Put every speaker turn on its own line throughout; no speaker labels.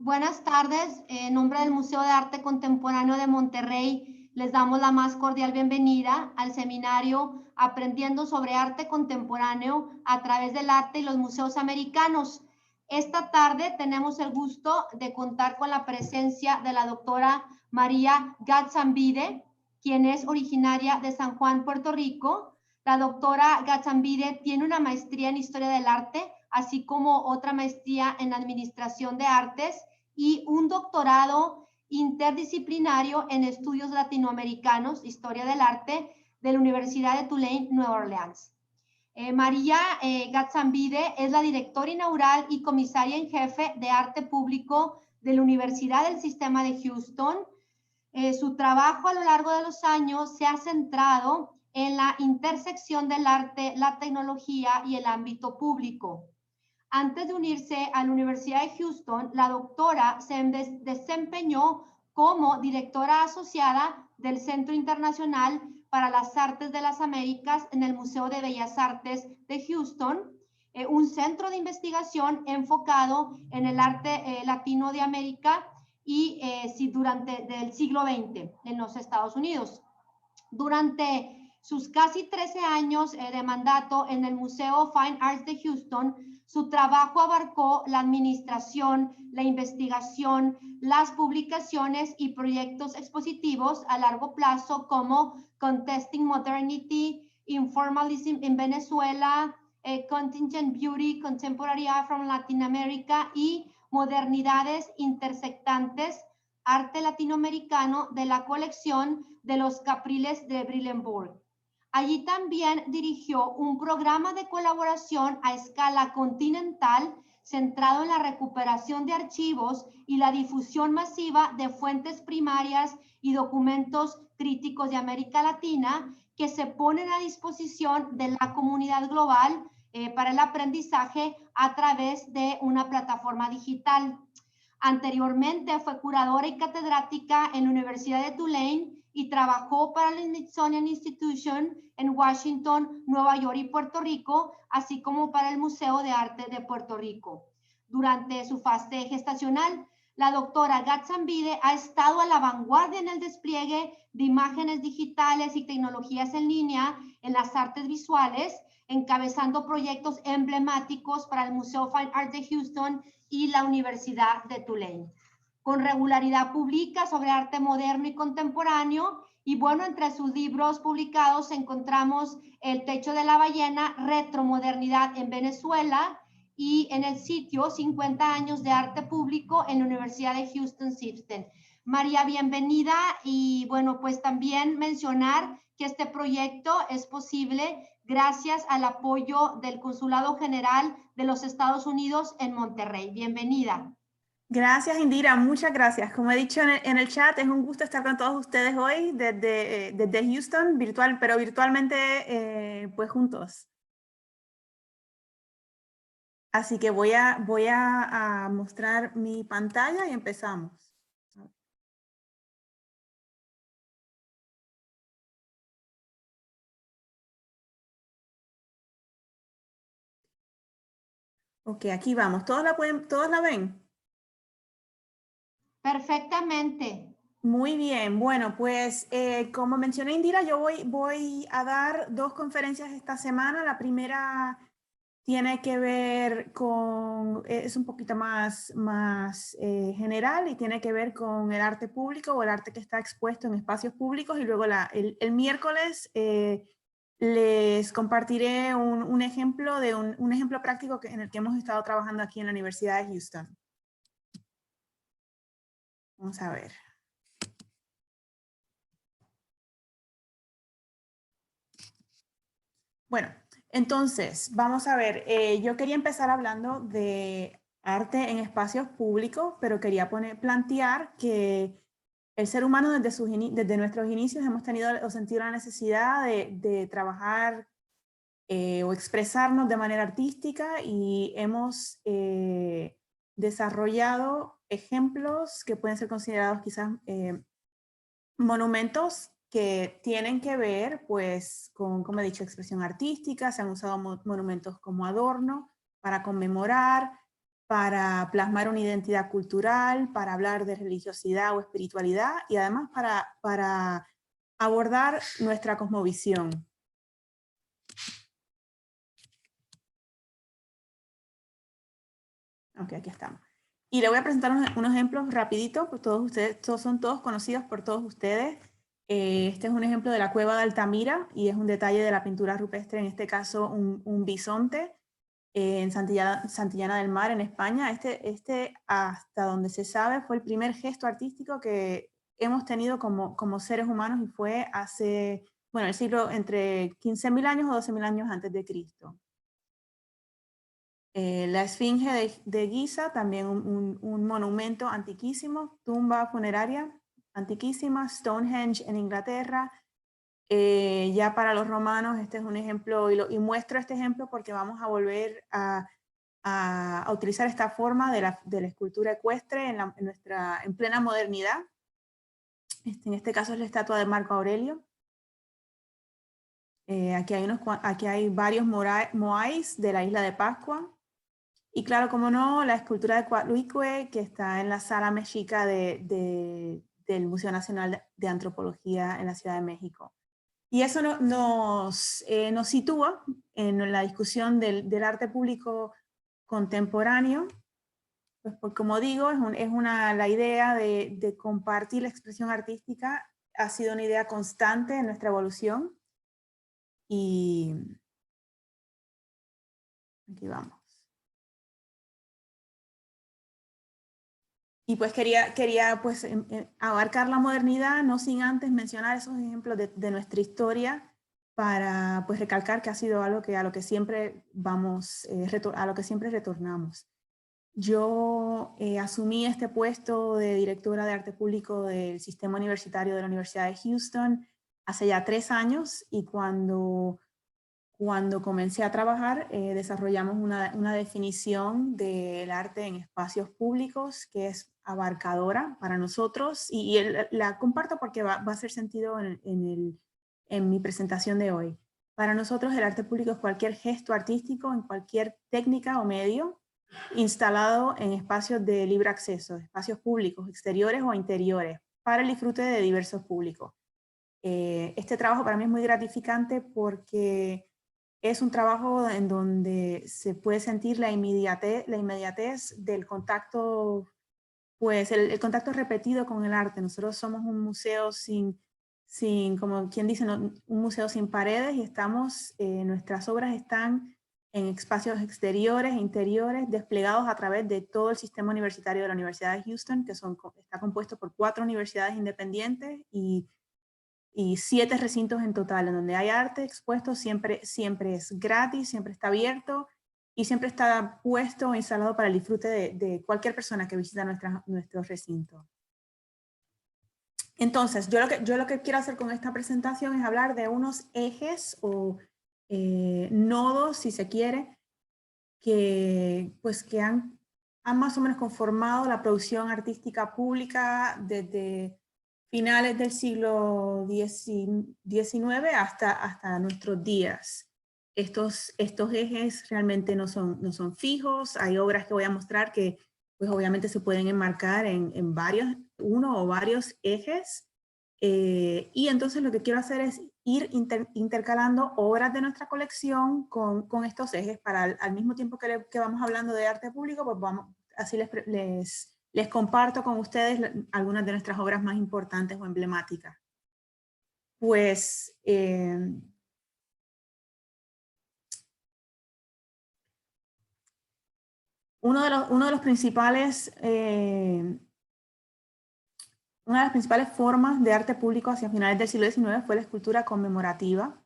Buenas tardes. En nombre del Museo de Arte Contemporáneo de Monterrey, les damos la más cordial bienvenida al seminario Aprendiendo sobre Arte Contemporáneo a través del arte y los museos americanos. Esta tarde tenemos el gusto de contar con la presencia de la doctora María Gatzambide, quien es originaria de San Juan, Puerto Rico. La doctora Gatzambide tiene una maestría en Historia del Arte, así como otra maestría en Administración de Artes y un doctorado interdisciplinario en estudios latinoamericanos, historia del arte, de la Universidad de Tulane, Nueva Orleans. María Gatzambide es la directora inaugural y comisaria en jefe de arte público de la Universidad del Sistema de Houston. Su trabajo a lo largo de los años se ha centrado en la intersección del arte, la tecnología y el ámbito público. Antes de unirse a la Universidad de Houston, la doctora se desempeñó como directora asociada del Centro Internacional para las Artes de las Américas en el Museo de Bellas Artes de Houston, un centro de investigación enfocado en el arte latino de América y durante el siglo XX en los Estados Unidos. Durante sus casi 13 años de mandato en el Museo Fine Arts de Houston, su trabajo abarcó la administración, la investigación, las publicaciones y proyectos expositivos a largo plazo como Contesting Modernity, Informalism in Venezuela, Contingent Beauty, Contemporary Art from Latin America y Modernidades Intersectantes, arte latinoamericano de la colección de los Capriles de Brillenburg. Allí también dirigió un programa de colaboración a escala continental centrado en la recuperación de archivos y la difusión masiva de fuentes primarias y documentos críticos de América Latina que se ponen a disposición de la comunidad global para el aprendizaje a través de una plataforma digital. Anteriormente fue curadora y catedrática en la Universidad de Tulane y trabajó para la Smithsonian Institution en Washington, Nueva York y Puerto Rico, así como para el Museo de Arte de Puerto Rico. Durante su fase gestacional, la doctora Gatzambide ha estado a la vanguardia en el despliegue de imágenes digitales y tecnologías en línea en las artes visuales, encabezando proyectos emblemáticos para el Museo Fine Arts de Houston y la Universidad de Tulane. Con regularidad publica sobre arte moderno y contemporáneo y bueno, entre sus libros publicados encontramos El techo de la ballena, retromodernidad en Venezuela y en el sitio 50 años de arte público en la Universidad de Houston System. María, bienvenida y bueno, pues también mencionar que este proyecto es posible gracias al apoyo del Consulado General de los Estados Unidos en Monterrey. Bienvenida.
Gracias, Indira, muchas gracias. Como he dicho en el chat, es un gusto estar con todos ustedes hoy desde Houston, pero virtualmente pues juntos. Así que voy a mostrar mi pantalla y empezamos. Ok, aquí vamos. ¿Todos la ven?
Perfectamente.
Muy bien, bueno, pues como mencioné Indira, yo voy a dar 2 conferencias esta semana. La primera tiene que ver con, es un poquito más general y tiene que ver con el arte público o el arte que está expuesto en espacios públicos. Y luego el miércoles les compartiré un ejemplo un ejemplo práctico en el que hemos estado trabajando aquí en la Universidad de Houston. Vamos a ver. Bueno, entonces, vamos a ver, yo quería empezar hablando de arte en espacios públicos, pero quería plantear que el ser humano desde nuestros inicios hemos tenido o sentido la necesidad de trabajar o expresarnos de manera artística y hemos desarrollado ejemplos que pueden ser considerados quizás monumentos que tienen que ver pues con, como he dicho, expresión artística. Se han usado monumentos como adorno para conmemorar, para plasmar una identidad cultural, para hablar de religiosidad o espiritualidad y además para abordar nuestra cosmovisión. Ok, aquí estamos. Y le voy a presentar unos ejemplos rapidito, pues todos ustedes, son todos conocidos por todos ustedes. Este es un ejemplo de la cueva de Altamira y es un detalle de la pintura rupestre, en este caso un bisonte en Santillana del Mar, en España. Este, hasta donde se sabe, fue el primer gesto artístico que hemos tenido como seres humanos y fue hace, bueno, el siglo entre 15.000 años o 12.000 años antes de Cristo. La Esfinge de Giza, también un monumento antiquísimo, tumba funeraria antiquísima, Stonehenge en Inglaterra. Ya para los romanos este es un ejemplo, y muestro este ejemplo porque vamos a volver a utilizar esta forma de la escultura ecuestre en plena modernidad. En este caso es la estatua de Marco Aurelio. Aquí hay varios moais de la isla de Pascua. Y claro, como no, la escultura de Coatlicue, que está en la Sala Mexica del Museo Nacional de Antropología en la Ciudad de México. Y eso nos sitúa en la discusión del arte público contemporáneo. Pues como digo, la idea de compartir la expresión artística ha sido una idea constante en nuestra evolución. Y aquí vamos. Y pues quería pues, abarcar la modernidad, no sin antes mencionar esos ejemplos de nuestra historia, para pues recalcar que ha sido algo a lo que siempre a lo que siempre retornamos. Yo asumí este puesto de directora de arte público del sistema universitario de la Universidad de Houston hace ya 3 años, y cuando comencé a trabajar desarrollamos una definición del arte en espacios públicos que es abarcadora para nosotros, y la comparto porque va a hacer sentido en mi presentación de hoy. Para nosotros el arte público es cualquier gesto artístico en cualquier técnica o medio instalado en espacios de libre acceso, espacios públicos, exteriores o interiores, para el disfrute de diversos públicos. Este trabajo para mí es muy gratificante porque es un trabajo en donde se puede sentir la inmediatez del contacto, pues el contacto repetido con el arte. Nosotros somos un museo como quien dice, un museo sin paredes, y nuestras obras están en espacios exteriores e interiores, desplegados a través de todo el sistema universitario de la Universidad de Houston, que está compuesto por 4 universidades independientes y 7 recintos en total, en donde hay arte expuesto. Siempre es gratis, siempre está abierto y siempre está puesto o instalado para el disfrute de cualquier persona que visita nuestro recinto. Entonces, yo lo que quiero hacer con esta presentación es hablar de unos ejes o nodos, si se quiere, que han más o menos conformado la producción artística pública desde finales del siglo XIX hasta nuestros días. Estos ejes realmente no son fijos. Hay obras que voy a mostrar que pues obviamente se pueden enmarcar en uno o varios ejes. Y entonces lo que quiero hacer es ir intercalando obras de nuestra colección con estos ejes, para al mismo tiempo que vamos hablando de arte público, pues así les comparto con ustedes algunas de nuestras obras más importantes o emblemáticas. Pues una de las principales formas de arte público hacia finales del siglo XIX fue la escultura conmemorativa.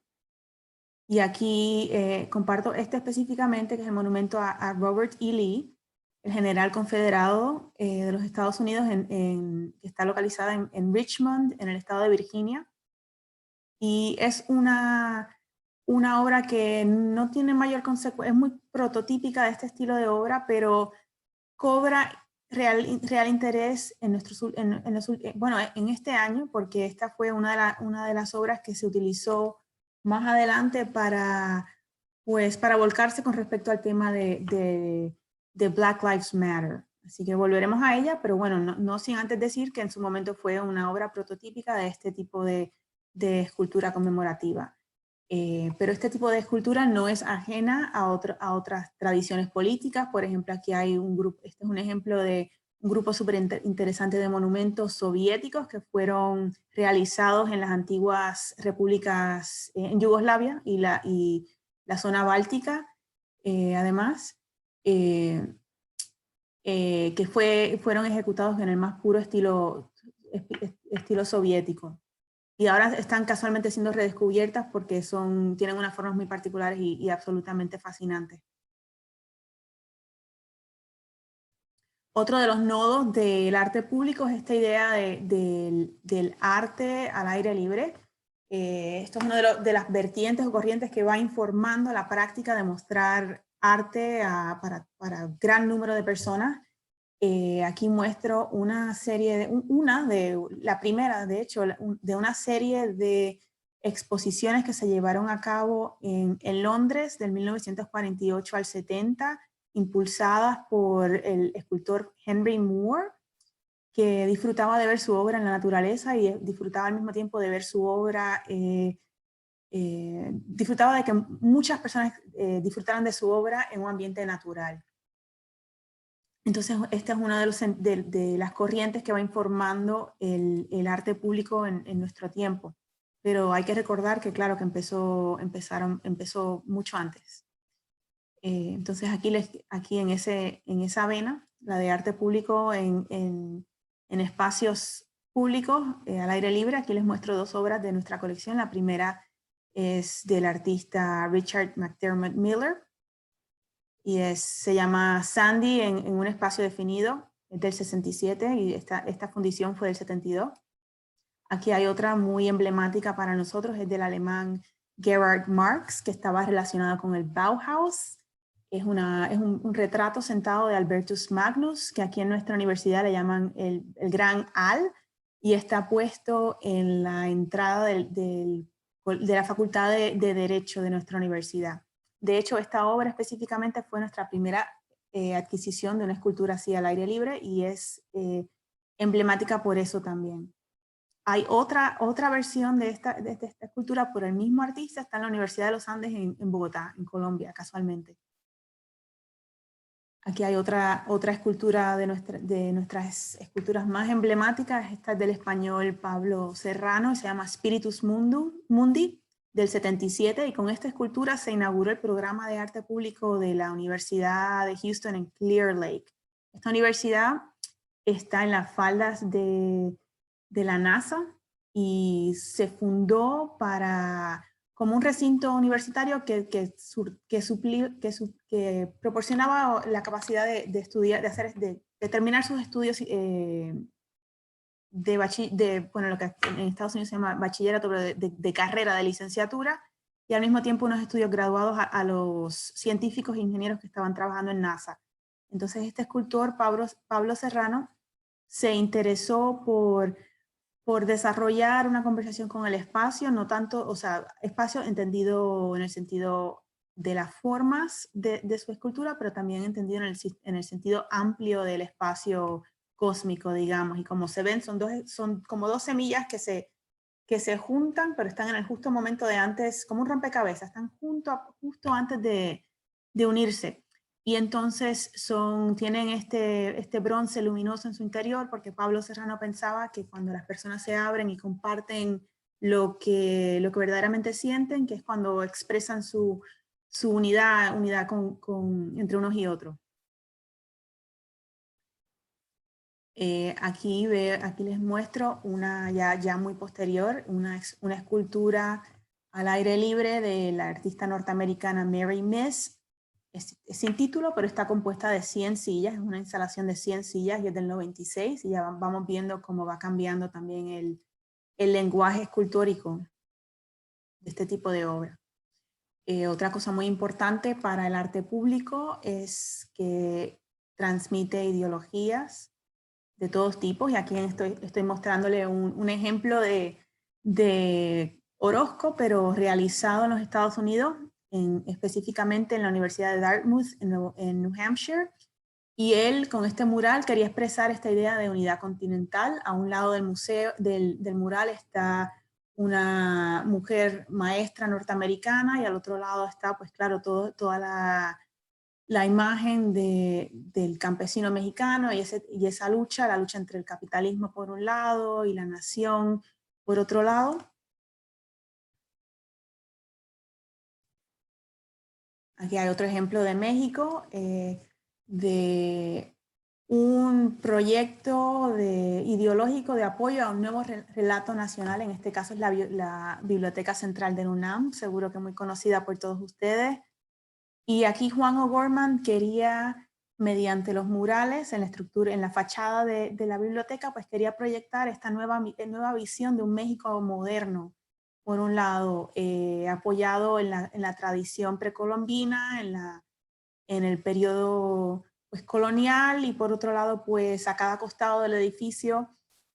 Y aquí comparto específicamente, que es el monumento a Robert E. Lee, el general confederado de los Estados Unidos, que está localizada en Richmond, en el estado de Virginia. Y es una obra que no tiene mayor consecuencia, es muy prototípica de este estilo de obra, pero cobra real interés en este año, porque esta fue una de las obras que se utilizó más adelante para volcarse con respecto al tema de de Black Lives Matter. Así que volveremos a ella, pero bueno, no sin antes decir que en su momento fue una obra prototípica de este tipo de escultura conmemorativa. Pero este tipo de escultura no es ajena a otras tradiciones políticas. Por ejemplo, aquí hay un grupo, este es un ejemplo de un grupo súper interesante de monumentos soviéticos que fuerealizados en las antiguas repúblicas en Yugoslavia y la zona báltica, además, que fueron ejecutados en el más puro estilo soviético. Y ahora están casualmente siendo redescubiertas porque tienen unas formas muy particulares y absolutamente fascinantes. Otro de los nodos del arte público es esta idea del arte al aire libre. Esto es una de las vertientes o corrientes que va informando la práctica de mostrar arte para gran número de personas. Aquí muestro una serie, la primera, de hecho, de una serie de exposiciones que se llevaron a cabo en Londres del 1948 al 70, impulsadas por el escultor Henry Moore, que disfrutaba de ver su obra en la naturaleza y disfrutaba al mismo tiempo de ver su obra, disfrutaba de que muchas personas disfrutaran de su obra en un ambiente natural. Entonces, esta es una de las corrientes que va informando el arte público en nuestro tiempo. Pero hay que recordar que, claro, que empezó mucho antes. Entonces, aquí en esa vena, la de arte público en espacios públicos, al aire libre, aquí les muestro dos obras de nuestra colección. La primera es del artista Richard McDermott Miller, y se llama Sandy en un espacio definido, es del 67 y esta fundición fue del 72. Aquí hay otra muy emblemática para nosotros, es del alemán Gerhard Marx, que estaba relacionada con el Bauhaus. Es un retrato sentado de Albertus Magnus, que aquí en nuestra universidad le llaman el Gran Al, y está puesto en la entrada de la Facultad de Derecho de nuestra universidad. De hecho, esta obra específicamente fue nuestra primera adquisición de una escultura así al aire libre y es emblemática por eso también. Hay otra versión de esta escultura por el mismo artista, está en la Universidad de los Andes en Bogotá, en Colombia, casualmente. Aquí hay otra escultura de nuestras esculturas más emblemáticas, esta es del español Pablo Serrano y se llama Spiritus Mundi, del 77, y con esta escultura se inauguró el programa de arte público de la Universidad de Houston en Clear Lake. Esta universidad está en las faldas de la NASA y se fundó como un recinto universitario que proporcionaba la capacidad de estudiar, de terminar sus estudios lo que en Estados Unidos se llama bachillerato, pero de carrera, de licenciatura, y al mismo tiempo unos estudios graduados a los científicos e ingenieros que estaban trabajando en NASA. Entonces este escultor, Pablo Serrano, se interesó por desarrollar una conversación con el espacio, no tanto, o sea, espacio entendido en el sentido de las formas de su escultura, pero también entendido en el sentido amplio del espacio cósmico, digamos, y como se ven, son como dos semillas que se juntan, pero están en el justo momento de antes, como un rompecabezas, están justo antes de unirse. Y entonces tienen este bronce luminoso en su interior, porque Pablo Serrano pensaba que cuando las personas se abren y comparten lo que verdaderamente sienten, que es cuando expresan su unidad entre unos y otros. Aquí les muestro una ya muy posterior, una escultura al aire libre de la artista norteamericana Mary Miss. Es sin título, pero está compuesta de 100 sillas, es una instalación de 100 sillas y es del 96, y ya vamos viendo cómo va cambiando también el lenguaje escultórico de este tipo de obra. Otra cosa muy importante para el arte público es que transmite ideologías de todos tipos, y aquí estoy mostrándole un ejemplo de Orozco, pero realizado en los Estados Unidos, específicamente en la Universidad de Dartmouth, en New Hampshire, Y él con este mural quería expresar esta idea de unidad continental. A un lado del museo, del mural está una mujer maestra norteamericana y al otro lado está, pues claro, toda la imagen del campesino mexicano y esa lucha, la lucha entre el capitalismo por un lado y la nación por otro lado. Aquí hay otro ejemplo de México, de un proyecto ideológico de apoyo a un nuevo relato nacional. En este caso es la Biblioteca Central de UNAM, seguro que muy conocida por todos ustedes. Y aquí Juan O'Gorman quería, mediante los murales en la estructura, en la fachada de la biblioteca, pues quería proyectar esta nueva visión de un México moderno. Por un lado, apoyado en la tradición precolombina, en el periodo pues, colonial, y por otro lado, pues a cada costado del edificio,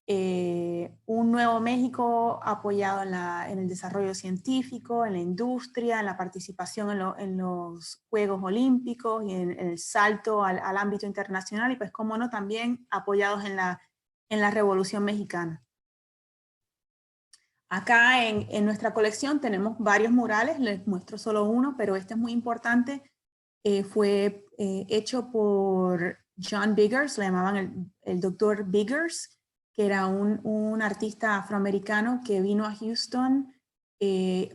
un nuevo México apoyado en el desarrollo científico, en la industria, en la participación en los Juegos Olímpicos y en el salto al ámbito internacional, y pues como no, también apoyados en la Revolución Mexicana. Acá en nuestra colección tenemos varios murales, les muestro solo uno, pero este es muy importante. Fue hecho por John Biggers, le llamaban el doctor Biggers, que era un artista afroamericano que vino a Houston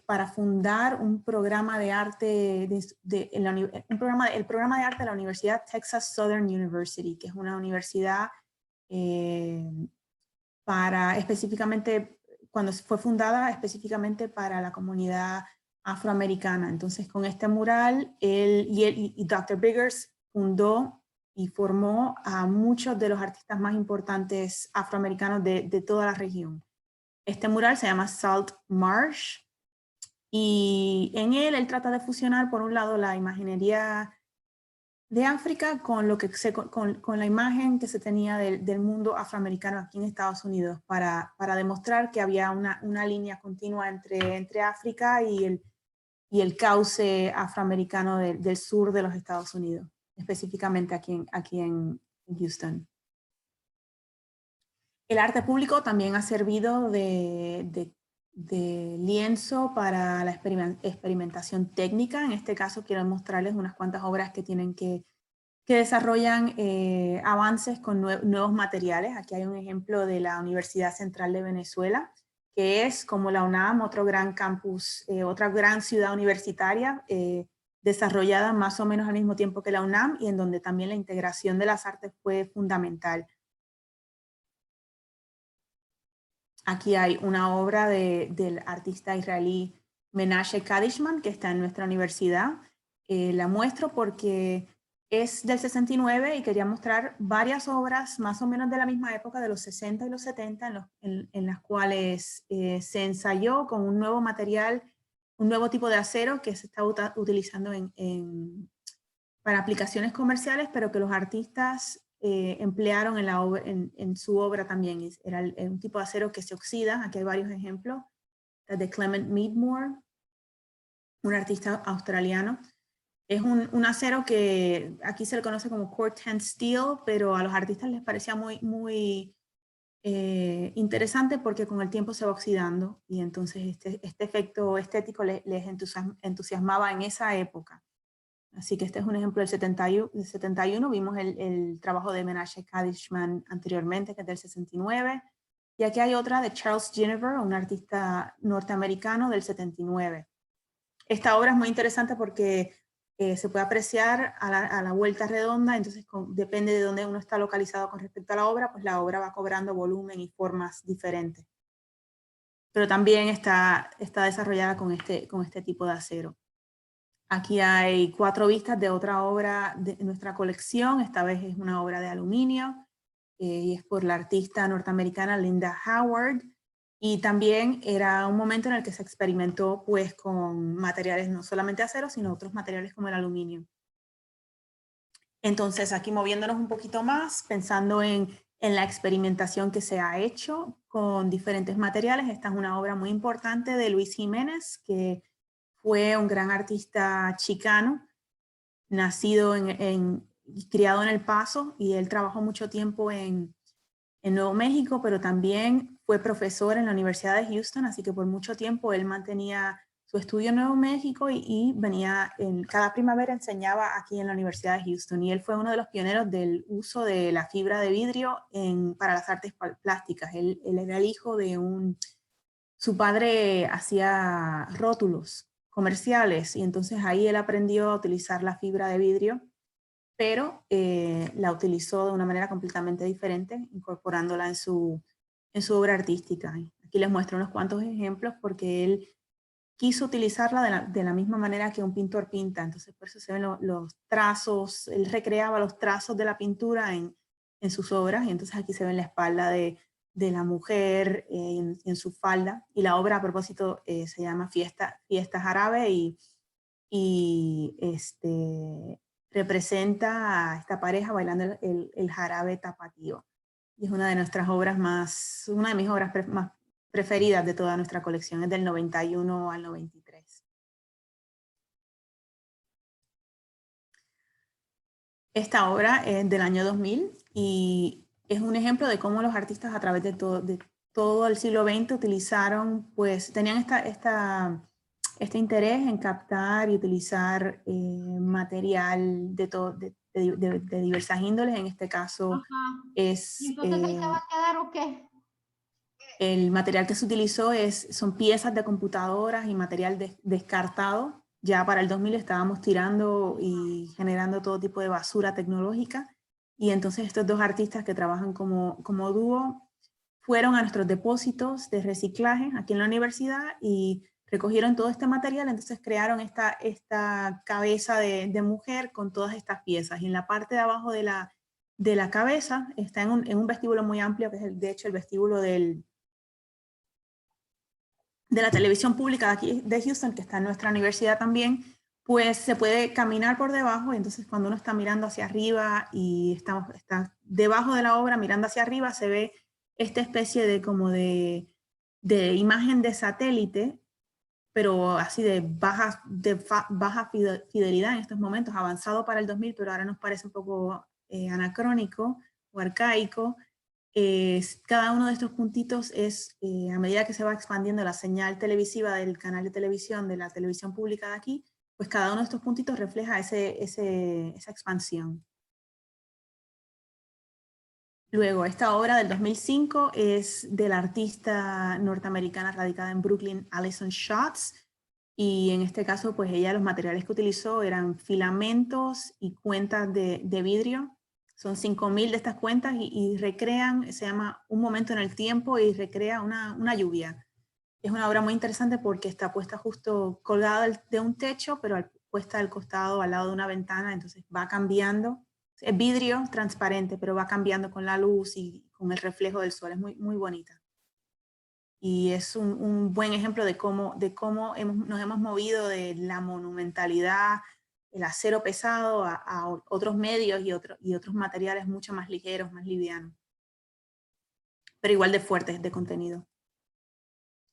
para fundar un programa de arte, el programa de arte de la Universidad Texas Southern University, que es una universidad específicamente, cuando fue fundada específicamente para la comunidad afroamericana. Entonces, con este mural, él y Dr. Biggers fundó y formó a muchos de los artistas más importantes afroamericanos de toda la región. Este mural se llama Salt Marsh, y en él trata de fusionar, por un lado, la imaginería de África con la imagen que se tenía del mundo afroamericano aquí en Estados Unidos, para demostrar que había una línea continua entre África y el cauce afroamericano del sur de los Estados Unidos, específicamente aquí en Houston. El arte público también ha servido de lienzo para la experimentación técnica. En este caso quiero mostrarles unas cuantas obras que desarrollan avances con nuevos materiales. Aquí hay un ejemplo de la Universidad Central de Venezuela, que es, como la UNAM, otro gran campus, otra gran ciudad universitaria, desarrollada más o menos al mismo tiempo que la UNAM, y en donde también la integración de las artes fue fundamental. Aquí hay una obra del artista israelí Menashe Kadishman, que está en nuestra universidad. La muestro porque es del 69 y quería mostrar varias obras más o menos de la misma época, de los 60 y los 70, en las cuales se ensayó con un nuevo material, un nuevo tipo de acero que se está utilizando para aplicaciones comerciales, pero que los artistas emplearon en su obra también. Era un tipo de acero que se oxida. Aquí hay varios ejemplos. De Clement Meadmore, un artista australiano. Es un acero que aquí se le conoce como Corten Steel, pero a los artistas les parecía muy interesante porque con el tiempo se va oxidando, y entonces este efecto estético les entusiasmaba en esa época. Así que este es un ejemplo del 71. Vimos el trabajo de Menashe Kadishman anteriormente, que es del 69. Y aquí hay otra de Charles Ginnever, un artista norteamericano, del 79. Esta obra es muy interesante porque se puede apreciar a la vuelta redonda. Entonces depende de dónde uno está localizado con respecto a la obra, pues la obra va cobrando volumen y formas diferentes. Pero también está desarrollada con este tipo de acero. Aquí hay 4 vistas de otra obra de nuestra colección. Esta vez es una obra de aluminio y es por la artista norteamericana Linda Howard. Y también era un momento en el que se experimentó pues con materiales no solamente acero, sino otros materiales como el aluminio. Entonces aquí moviéndonos un poquito más, pensando en la experimentación que se ha hecho con diferentes materiales. Esta es una obra muy importante de Luis Jiménez, que fue un gran artista chicano, nacido criado en El Paso, y él trabajó mucho tiempo en Nuevo México, pero también fue profesor en la Universidad de Houston, así que por mucho tiempo él mantenía su estudio en Nuevo México y venía, cada primavera enseñaba aquí en la Universidad de Houston, y él fue uno de los pioneros del uso de la fibra de vidrio para las artes plásticas. Él era el hijo de su padre hacía rótulos comerciales, y entonces ahí él aprendió a utilizar la fibra de vidrio, pero la utilizó de una manera completamente diferente, incorporándola en su obra artística. Aquí les muestro unos cuantos ejemplos porque él quiso utilizarla de la misma manera que un pintor pinta. Entonces por eso se ven los trazos, él recreaba los trazos de la pintura en sus obras, y entonces aquí se ve la espalda de la mujer en su falda, y la obra a propósito se llama Fiesta Jarabe, y representa a esta pareja bailando el jarabe tapatío. Y es una de nuestras obras una de mis obras más preferidas de toda nuestra colección, es del 91 al 93. Esta obra es del año 2000 y es un ejemplo de cómo los artistas a través de todo el siglo XX utilizaron, pues tenían este interés en captar y utilizar material de diversas índoles. En este caso es...
¿Y entonces ahí se va a quedar o qué?
El material que se utilizó son piezas de computadoras y material descartado. Ya para el 2000 estábamos tirando y generando todo tipo de basura tecnológica, y entonces estos dos artistas que trabajan como dúo fueron a nuestros depósitos de reciclaje aquí en la universidad y recogieron todo este material. Entonces crearon esta cabeza de mujer con todas estas piezas, y en la parte de abajo de la cabeza está en un vestíbulo muy amplio, que es de hecho el vestíbulo de la televisión pública de aquí de Houston, que está en nuestra universidad también. Pues se puede caminar por debajo, y entonces cuando uno está mirando hacia arriba y está debajo de la obra mirando hacia arriba, se ve esta especie de imagen de satélite, pero así de baja fidelidad en estos momentos, avanzado para el 2000, pero ahora nos parece un poco anacrónico o arcaico. Cada uno de estos puntitos es, a medida que se va expandiendo la señal televisiva del canal de televisión, de la televisión pública de aquí, pues cada uno de estos puntitos refleja esa expansión. Luego, esta obra del 2005 es de la artista norteamericana radicada en Brooklyn, Alison Schatz, y en este caso, pues ella, los materiales que utilizó eran filamentos y cuentas de vidrio. Son 5.000 de estas cuentas y recrean, se llama Un momento en el tiempo, y recrea una lluvia. Es una obra muy interesante porque está puesta justo colgada de un techo, pero puesta al costado, al lado de una ventana, entonces va cambiando. Es vidrio transparente, pero va cambiando con la luz y con el reflejo del sol. Es muy, muy bonita. Y es un buen ejemplo de cómo nos hemos movido de la monumentalidad, el acero pesado, a otros medios y otros materiales mucho más ligeros, más livianos, pero igual de fuertes de contenido.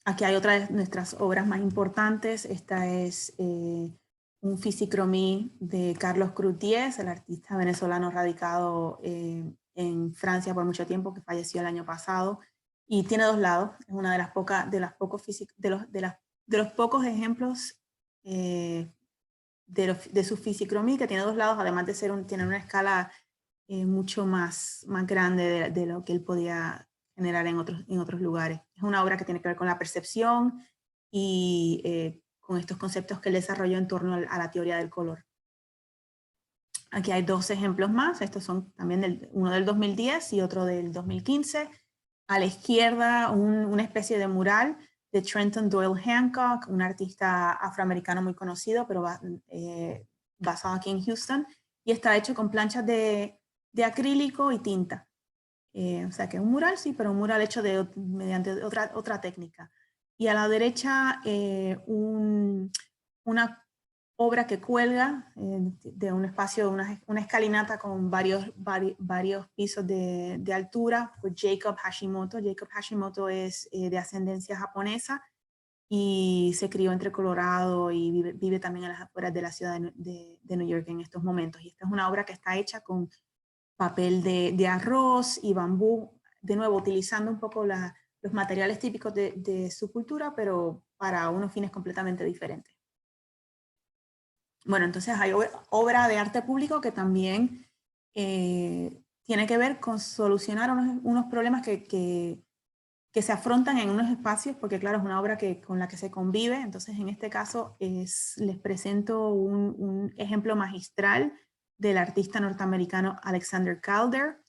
Aquí hay otra de nuestras obras más importantes. Esta es un Físicromí de Carlos Cruz Diez, el artista venezolano radicado en Francia por mucho tiempo, que falleció el año pasado. Y tiene dos lados. Es una de los pocos ejemplos de su Físicromí, que tiene dos lados, además de tiene una escala mucho más grande de lo que él podía generar en otros lugares. Es una obra que tiene que ver con la percepción y con estos conceptos que él desarrolló en torno a la teoría del color. Aquí hay dos ejemplos más. Estos son también uno del 2010 y otro del 2015. A la izquierda, una especie de mural de Trenton Doyle Hancock, un artista afroamericano muy conocido, pero basado aquí en Houston, y está hecho con planchas de acrílico y tinta. O sea que es un mural, sí, pero un mural hecho mediante otra técnica. Y a la derecha, una obra que cuelga de un espacio, una escalinata con varios pisos de altura, por Jacob Hashimoto. Jacob Hashimoto es de ascendencia japonesa, y se crió entre Colorado y vive también a las afueras de la ciudad de New York en estos momentos. Y esta es una obra que está hecha con papel de arroz y bambú, de nuevo utilizando un poco los materiales típicos de su cultura, pero para unos fines completamente diferentes. Bueno, entonces hay obra de arte público que también tiene que ver con solucionar unos problemas que se afrontan en unos espacios, porque claro, es una obra con la que se convive. Entonces, en este caso, les presento un ejemplo magistral del artista norteamericano Alexander Calder.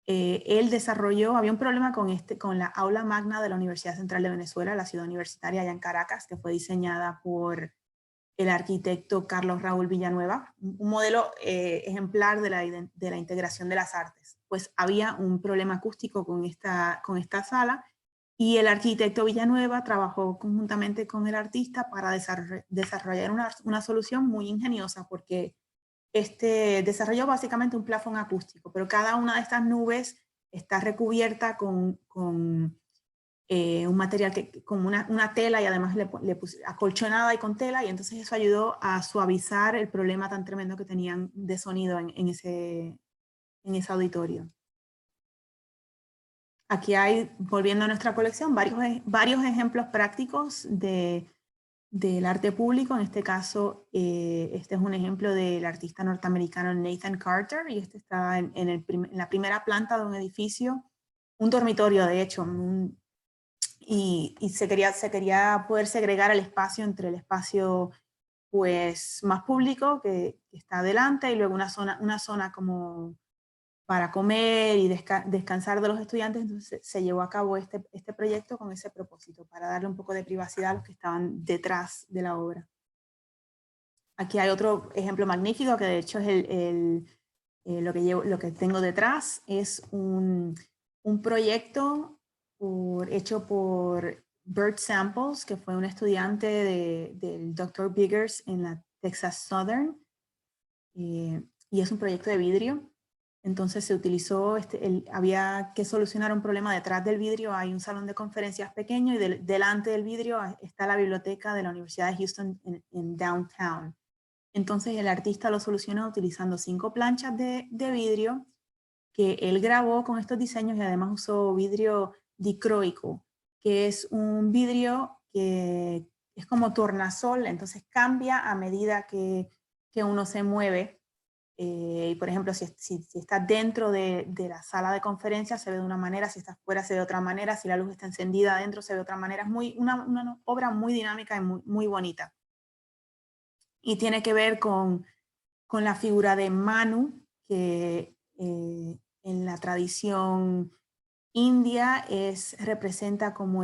Él desarrolló, había un problema con la aula magna de la Universidad Central de Venezuela, la ciudad universitaria allá en Caracas, que fue diseñada por el arquitecto Carlos Raúl Villanueva, un modelo ejemplar de la integración de las artes. Pues había un problema acústico con esta sala, y el arquitecto Villanueva trabajó conjuntamente con el artista para desarrollar una solución muy ingeniosa, porque desarrolló básicamente un plafón acústico, pero cada una de estas nubes está recubierta con un material como una tela, y además le puse acolchonada y con tela, y entonces eso ayudó a suavizar el problema tan tremendo que tenían de sonido en ese auditorio. Aquí hay, volviendo a nuestra colección, varios ejemplos prácticos del arte público. En este caso, este es un ejemplo del artista norteamericano Nathan Carter, y este está en la primera planta de un edificio, un dormitorio de hecho, y se quería poder segregar el espacio entre el espacio pues más público que está adelante, y luego una zona como para comer y descansar de los estudiantes. Entonces se llevó a cabo este proyecto con ese propósito, para darle un poco de privacidad a los que estaban detrás de la obra. Aquí hay otro ejemplo magnífico, que de hecho es lo que tengo detrás. Es un proyecto hecho por Bert Samples, que fue un estudiante del Dr. Biggers en la Texas Southern, y es un proyecto de vidrio. Entonces se utilizó, había que solucionar un problema. Detrás del vidrio hay un salón de conferencias pequeño, y delante del vidrio está la biblioteca de la Universidad de Houston en Downtown. Entonces el artista lo solucionó utilizando 5 planchas de vidrio que él grabó con estos diseños, y además usó vidrio dicroico, que es un vidrio que es como tornasol, entonces cambia a medida que uno se mueve. Y por ejemplo, si estás dentro de la sala de conferencias se ve de una manera, si estás fuera se ve de otra manera, si la luz está encendida adentro se ve de otra manera. Es una obra muy dinámica y muy bonita. Y tiene que ver con la figura de Manu, que en la tradición india representa como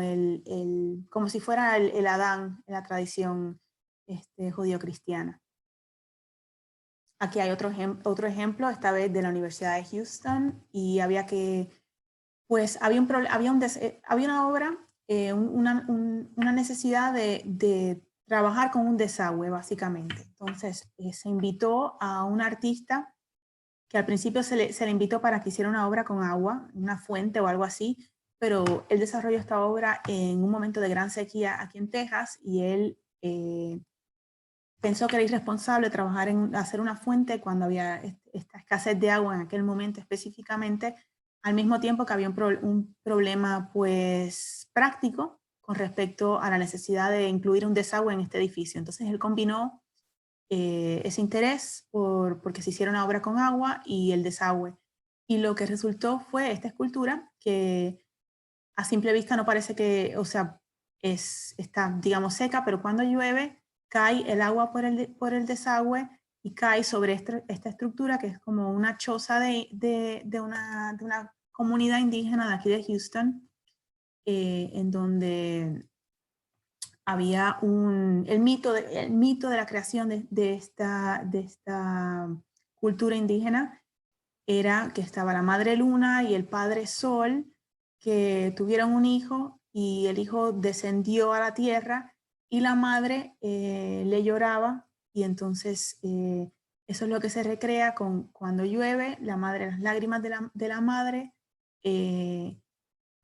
como si fuera el Adán en la tradición judío-cristiana. Aquí hay otro ejemplo, esta vez de la Universidad de Houston, y había una obra, una necesidad de trabajar con un desagüe, básicamente. Entonces se invitó a un artista que al principio se le invitó para que hiciera una obra con agua, una fuente o algo así, pero él desarrolló esta obra en un momento de gran sequía aquí en Texas, y él pensó que era irresponsable trabajar en hacer una fuente cuando había esta escasez de agua en aquel momento específicamente, al mismo tiempo que había un problema pues práctico con respecto a la necesidad de incluir un desagüe en este edificio. Entonces él combinó ese interés porque se hiciera una obra con agua y el desagüe. Y lo que resultó fue esta escultura que a simple vista no parece que, o sea, está, digamos, seca, pero cuando llueve cae el agua por el desagüe y cae sobre esta estructura, que es como una choza de una comunidad indígena de aquí de Houston, en donde había el mito de la creación de esta cultura indígena. Era que estaba la madre luna y el padre sol, que tuvieron un hijo, y el hijo descendió a la tierra y la madre le lloraba, y entonces eso es lo que se recrea cuando llueve. La madre, las lágrimas de la madre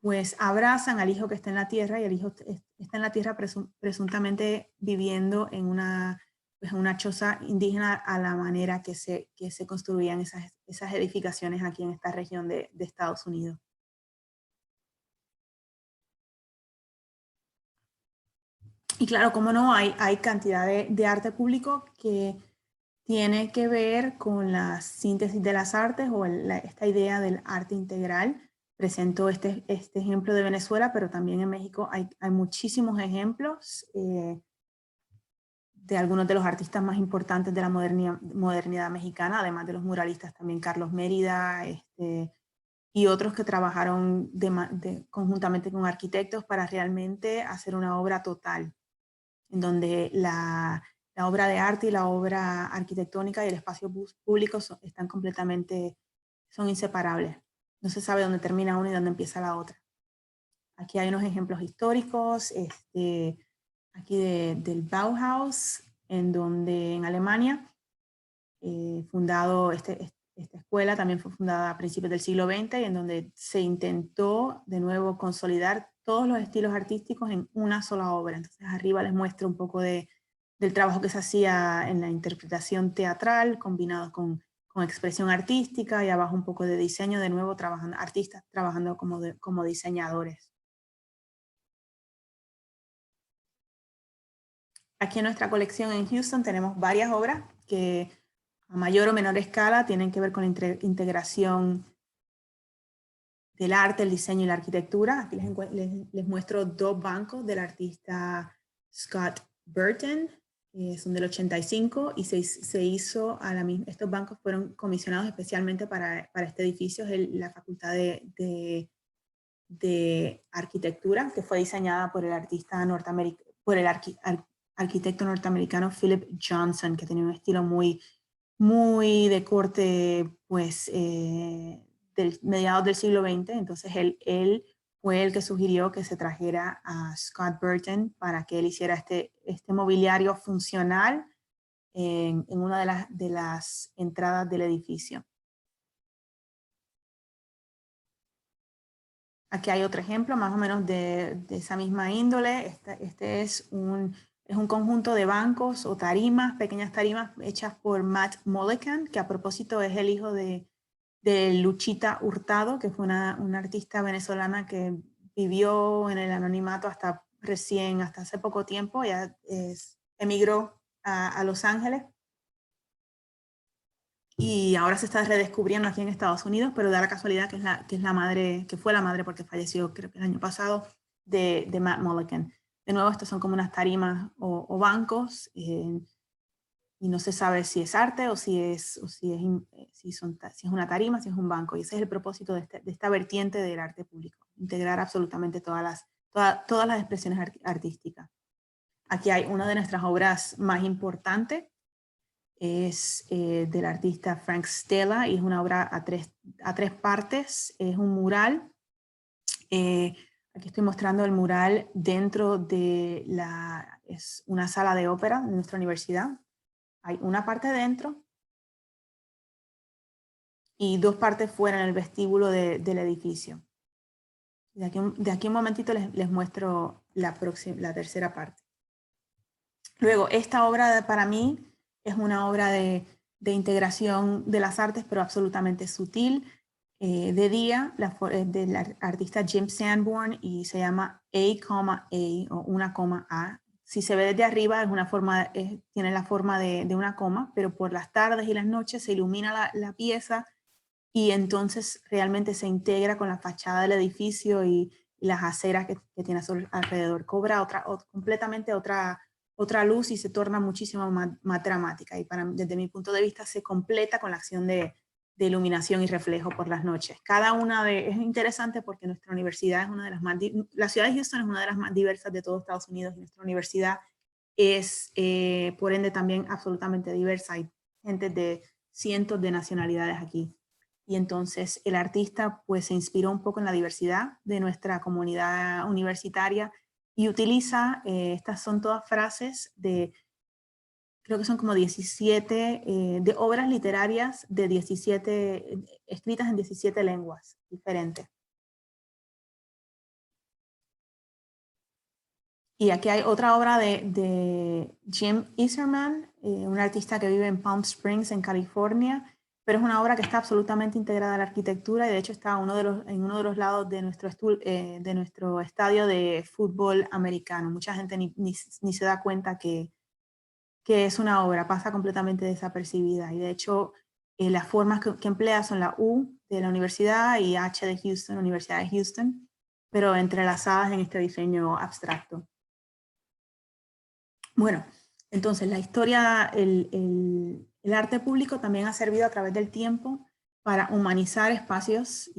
pues abrazan al hijo que está en la tierra, y el hijo está en la tierra presuntamente viviendo en una choza indígena, a la manera que se construían esas edificaciones aquí en esta región de Estados Unidos. Y claro, como no, hay cantidad de arte público que tiene que ver con la síntesis de las artes, o esta idea del arte integral. Presento este ejemplo de Venezuela, pero también en México hay muchísimos ejemplos de algunos de los artistas más importantes de la modernidad mexicana, además de los muralistas, también Carlos Mérida, y otros que trabajaron conjuntamente con arquitectos para realmente hacer una obra total, en donde la obra de arte y la obra arquitectónica y el espacio público están completamente, son inseparables. No se sabe dónde termina una y dónde empieza la otra. Aquí hay unos ejemplos históricos, aquí del Bauhaus, en Alemania, fundado, esta escuela también fue fundada a principios del siglo XX, y en donde se intentó de nuevo consolidar todos los estilos artísticos en una sola obra. Entonces arriba les muestro un poco del trabajo que se hacía en la interpretación teatral, combinado con expresión artística, y abajo un poco de diseño, de nuevo artistas trabajando como diseñadores. Aquí en nuestra colección en Houston tenemos varias obras que a mayor o menor escala tienen que ver con la integración del arte, el diseño y la arquitectura. Aquí les muestro dos bancos del artista Scott Burton, son del 85, y se hizo estos bancos fueron comisionados especialmente para este edificio. Es la Facultad de Arquitectura, que fue diseñada por el arquitecto norteamericano Philip Johnson, que tenía un estilo muy de corte, pues, mediados del siglo XX. Entonces él fue el que sugirió que se trajera a Scott Burton para que él hiciera este mobiliario funcional en una de las entradas del edificio. Aquí hay otro ejemplo más o menos de esa misma índole. Este es un conjunto de bancos o tarimas, pequeñas tarimas hechas por Matt Mullican, que a propósito es el hijo de Luchita Hurtado, que fue una artista venezolana que vivió en el anonimato hasta hace poco tiempo. Ya emigró a Los Ángeles, y ahora se está redescubriendo aquí en Estados Unidos, pero da la casualidad que fue la madre, porque falleció creo que el año pasado, de Matt Mullican. De nuevo, estos son como unas tarimas o bancos, y no se sabe si es arte o si es una tarima, si es un banco. Y ese es el propósito de esta vertiente del arte público: integrar absolutamente todas las expresiones artísticas. Aquí hay una de nuestras obras más importantes, es del artista Frank Stella, y es una obra a tres partes. Es un mural. Aquí estoy mostrando el mural dentro de es una sala de ópera de nuestra universidad. Hay una parte dentro y dos partes fuera en el vestíbulo del edificio. De aquí un momentito les muestro la tercera parte. Luego, esta obra para mí es una obra de integración de las artes, pero absolutamente sutil. De día, del artista Jim Sanborn, y se llama A, o una coma A. Si se ve desde arriba, tiene la forma de una coma, pero por las tardes y las noches se ilumina la pieza, y entonces realmente se integra con la fachada del edificio y las aceras que tiene alrededor. Cobra completamente otra luz, y se torna muchísimo más dramática, y desde mi punto de vista se completa con la acción de iluminación y reflejo por las noches. Es interesante porque nuestra universidad es una de las la ciudad de Houston es una de las más diversas de todo Estados Unidos, y nuestra universidad es por ende también absolutamente diversa. Hay gente de cientos de nacionalidades aquí. Y entonces el artista pues se inspiró un poco en la diversidad de nuestra comunidad universitaria, y utiliza, estas son todas frases creo que son como 17, de obras literarias de 17, escritas en 17 lenguas diferentes. Y aquí hay otra obra de Jim Iserman, un artista que vive en Palm Springs, en California, pero es una obra que está absolutamente integrada a la arquitectura y de hecho está en uno de los lados de nuestro estadio de fútbol americano. Mucha gente ni se da cuenta que es una obra, pasa completamente desapercibida. Y de hecho, las formas que emplea son la U de la universidad y H de Houston, Universidad de Houston, pero entrelazadas en este diseño abstracto. Bueno, entonces la historia, el arte público también ha servido a través del tiempo para humanizar espacios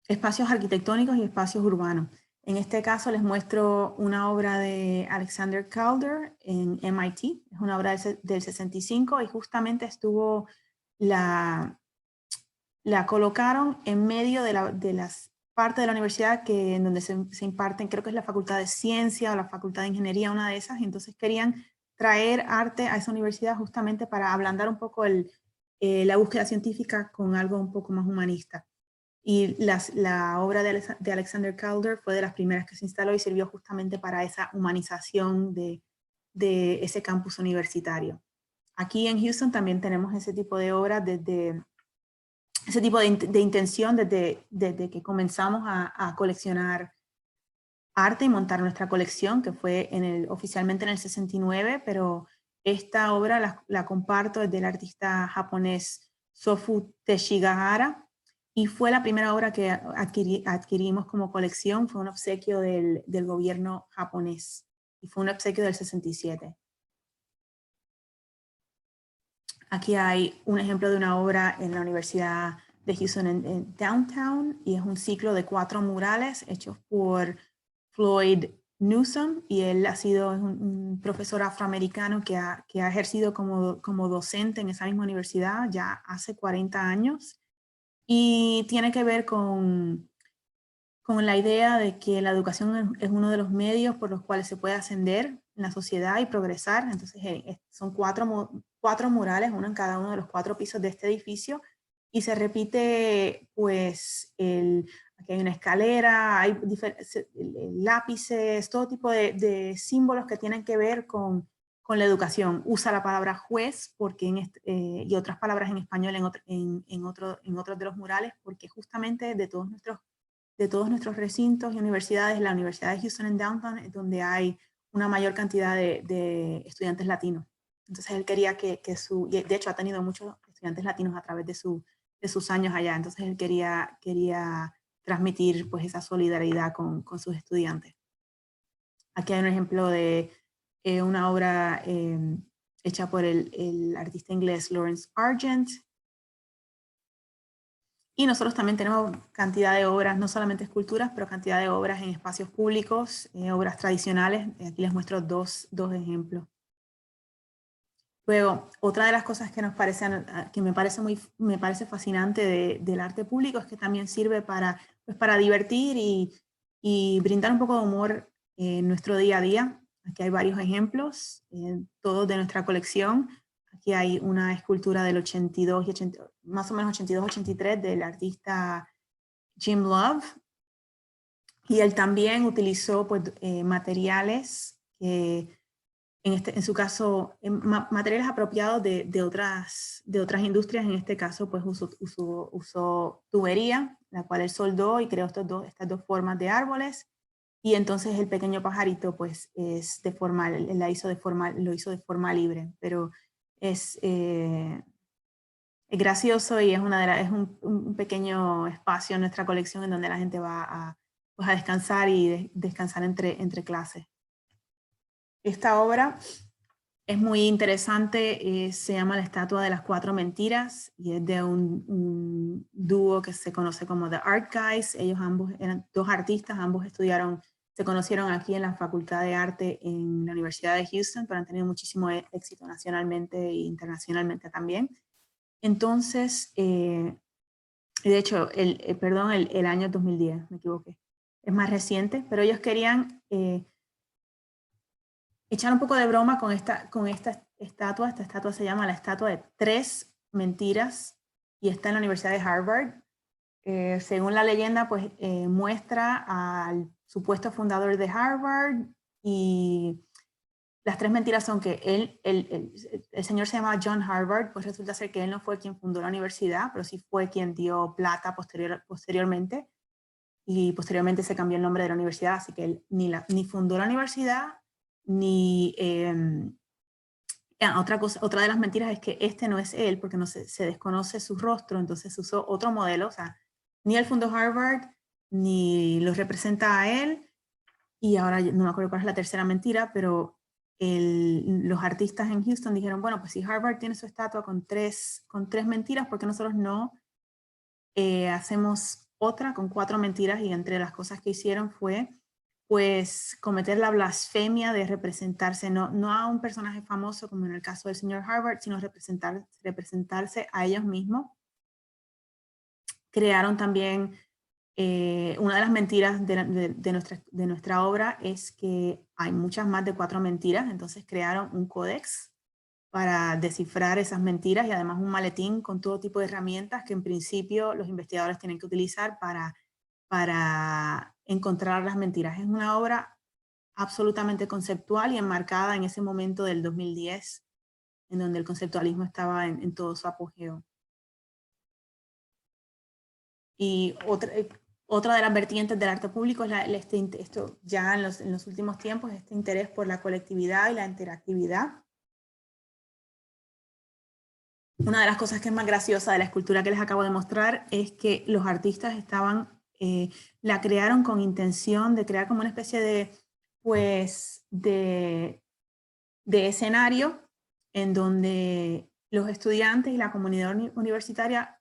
espacios arquitectónicos y espacios urbanos. En este caso les muestro una obra de Alexander Calder en MIT, es una obra del 65 y justamente estuvo, la colocaron en medio de las partes de la universidad en donde se imparten, creo que es la Facultad de Ciencia o la Facultad de Ingeniería, una de esas, y entonces querían traer arte a esa universidad justamente para ablandar un poco la búsqueda científica con algo un poco más humanista. Y la obra de Alexander Calder fue de las primeras que se instaló y sirvió justamente para esa humanización de ese campus universitario. Aquí en Houston también tenemos ese tipo de obras, ese tipo de intención desde que comenzamos a coleccionar arte y montar nuestra colección, que fue oficialmente en el 69, pero esta obra la comparto desde el artista japonés Sofu Teshigahara, y fue la primera obra que adquirimos como colección, fue un obsequio del gobierno japonés, y fue un obsequio del 67. Aquí hay un ejemplo de una obra en la Universidad de Houston en Downtown, y es un ciclo de 4 murales hechos por Floyd Newsom, y él ha sido un profesor afroamericano que ha ejercido como docente en esa misma universidad ya hace 40 años, y tiene que ver con la idea de que la educación es uno de los medios por los cuales se puede ascender en la sociedad y progresar. Entonces son 4 murales, uno en cada uno de los 4 pisos de este edificio, y se repite pues aquí hay una escalera, hay lápices, todo tipo de símbolos que tienen que ver con la educación. Usa la palabra juez y otras palabras en español en otros de los murales, porque justamente de todos nuestros recintos y universidades, la Universidad de Houston en Downtown es donde hay una mayor cantidad de estudiantes latinos. Entonces él quería y de hecho ha tenido muchos estudiantes latinos a través de sus años allá, entonces él quería transmitir pues esa solidaridad con sus estudiantes. Aquí hay un ejemplo de una obra hecha por el artista inglés Lawrence Argent. Y nosotros también tenemos cantidad de obras, no solamente esculturas, pero cantidad de obras en espacios públicos, obras tradicionales. Aquí les muestro dos ejemplos. Luego, otra de las cosas que me parece fascinante del arte público es que también sirve para divertir y brindar un poco de humor en nuestro día a día. Aquí hay varios ejemplos, todos de nuestra colección. Aquí hay una escultura del 82 más o menos 82-83 del artista Jim Love, y él también utilizó pues, materiales que en su caso, materiales apropiados de otras industrias. En este caso, pues usó tubería, la cual él soldó y creó estas dos formas de árboles. Y entonces el pequeño pajarito, pues lo hizo de forma libre, pero es gracioso, y es un pequeño espacio en nuestra colección en donde la gente va pues a descansar y descansar entre clases. Esta obra es muy interesante, se llama La Estatua de las 4 Mentiras, y es de un dúo que se conoce como The Art Guys. Ellos ambos eran 2 artistas, ambos se conocieron aquí en la Facultad de Arte en la Universidad de Houston, pero han tenido muchísimo éxito nacionalmente e internacionalmente también. Entonces, de hecho, el año 2010, me equivoqué, es más reciente, pero ellos querían echar un poco de broma con esta estatua. Esta estatua se llama la Estatua de 3 Mentiras y está en la Universidad de Harvard. Según la leyenda, pues muestra al supuesto fundador de Harvard, y las 3 mentiras son que el señor se llama John Harvard, pues resulta ser que él no fue quien fundó la universidad, pero sí fue quien dio plata posteriormente, y posteriormente se cambió el nombre de la universidad, así que él ni fundó la universidad, ni... otra de las mentiras es que este no es él, porque no se desconoce su rostro, entonces usó otro modelo, o sea, ni él fundó Harvard, ni lo representa a él, y ahora no me acuerdo cuál es la tercera mentira, pero los artistas en Houston dijeron, bueno, pues si Harvard tiene su estatua con tres mentiras, ¿por qué nosotros no hacemos otra con 4 mentiras? Y entre las cosas que hicieron fue pues cometer la blasfemia de representarse, no a un personaje famoso como en el caso del señor Harvard, sino representarse a ellos mismos. Crearon también, una de las mentiras de nuestra obra es que hay muchas más de 4 mentiras, entonces crearon un códex para descifrar esas mentiras y además un maletín con todo tipo de herramientas que en principio los investigadores tienen que utilizar para encontrar las mentiras. Es una obra absolutamente conceptual y enmarcada en ese momento del 2010, en donde el conceptualismo estaba en todo su apogeo. Y otra de las vertientes del arte público es esto ya en los últimos tiempos, este interés por la colectividad y la interactividad. Una de las cosas que es más graciosa de la escultura que les acabo de mostrar es que los artistas la crearon con intención de crear como una especie de, pues, de escenario en donde los estudiantes y la comunidad universitaria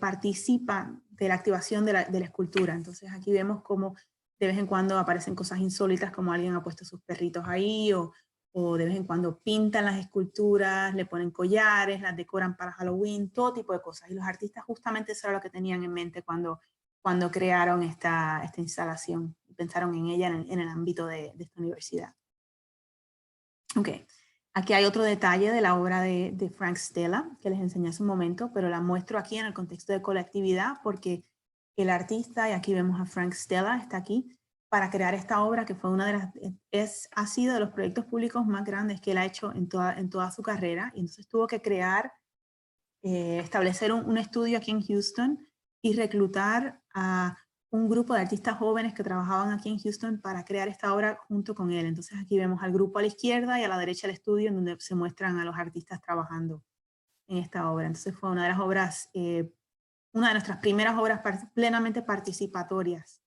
participan de la activación de la escultura. Entonces aquí vemos cómo de vez en cuando aparecen cosas insólitas, como alguien ha puesto sus perritos ahí, o de vez en cuando pintan las esculturas, le ponen collares, las decoran para Halloween, todo tipo de cosas. Y los artistas justamente eso era lo que tenían en mente cuando crearon esta instalación, pensaron en ella en el ámbito de esta universidad. Ok, aquí hay otro detalle de la obra de Frank Stella, que les enseñé hace un momento, pero la muestro aquí en el contexto de colectividad, porque el artista, y aquí vemos a Frank Stella, está aquí, para crear esta obra que fue ha sido de los proyectos públicos más grandes que él ha hecho en toda su carrera, y entonces tuvo que establecer un estudio aquí en Houston y reclutar a un grupo de artistas jóvenes que trabajaban aquí en Houston para crear esta obra junto con él. Entonces aquí vemos al grupo a la izquierda y a la derecha el estudio en donde se muestran a los artistas trabajando en esta obra. Entonces fue una de las obras, una de nuestras primeras obras plenamente participatorias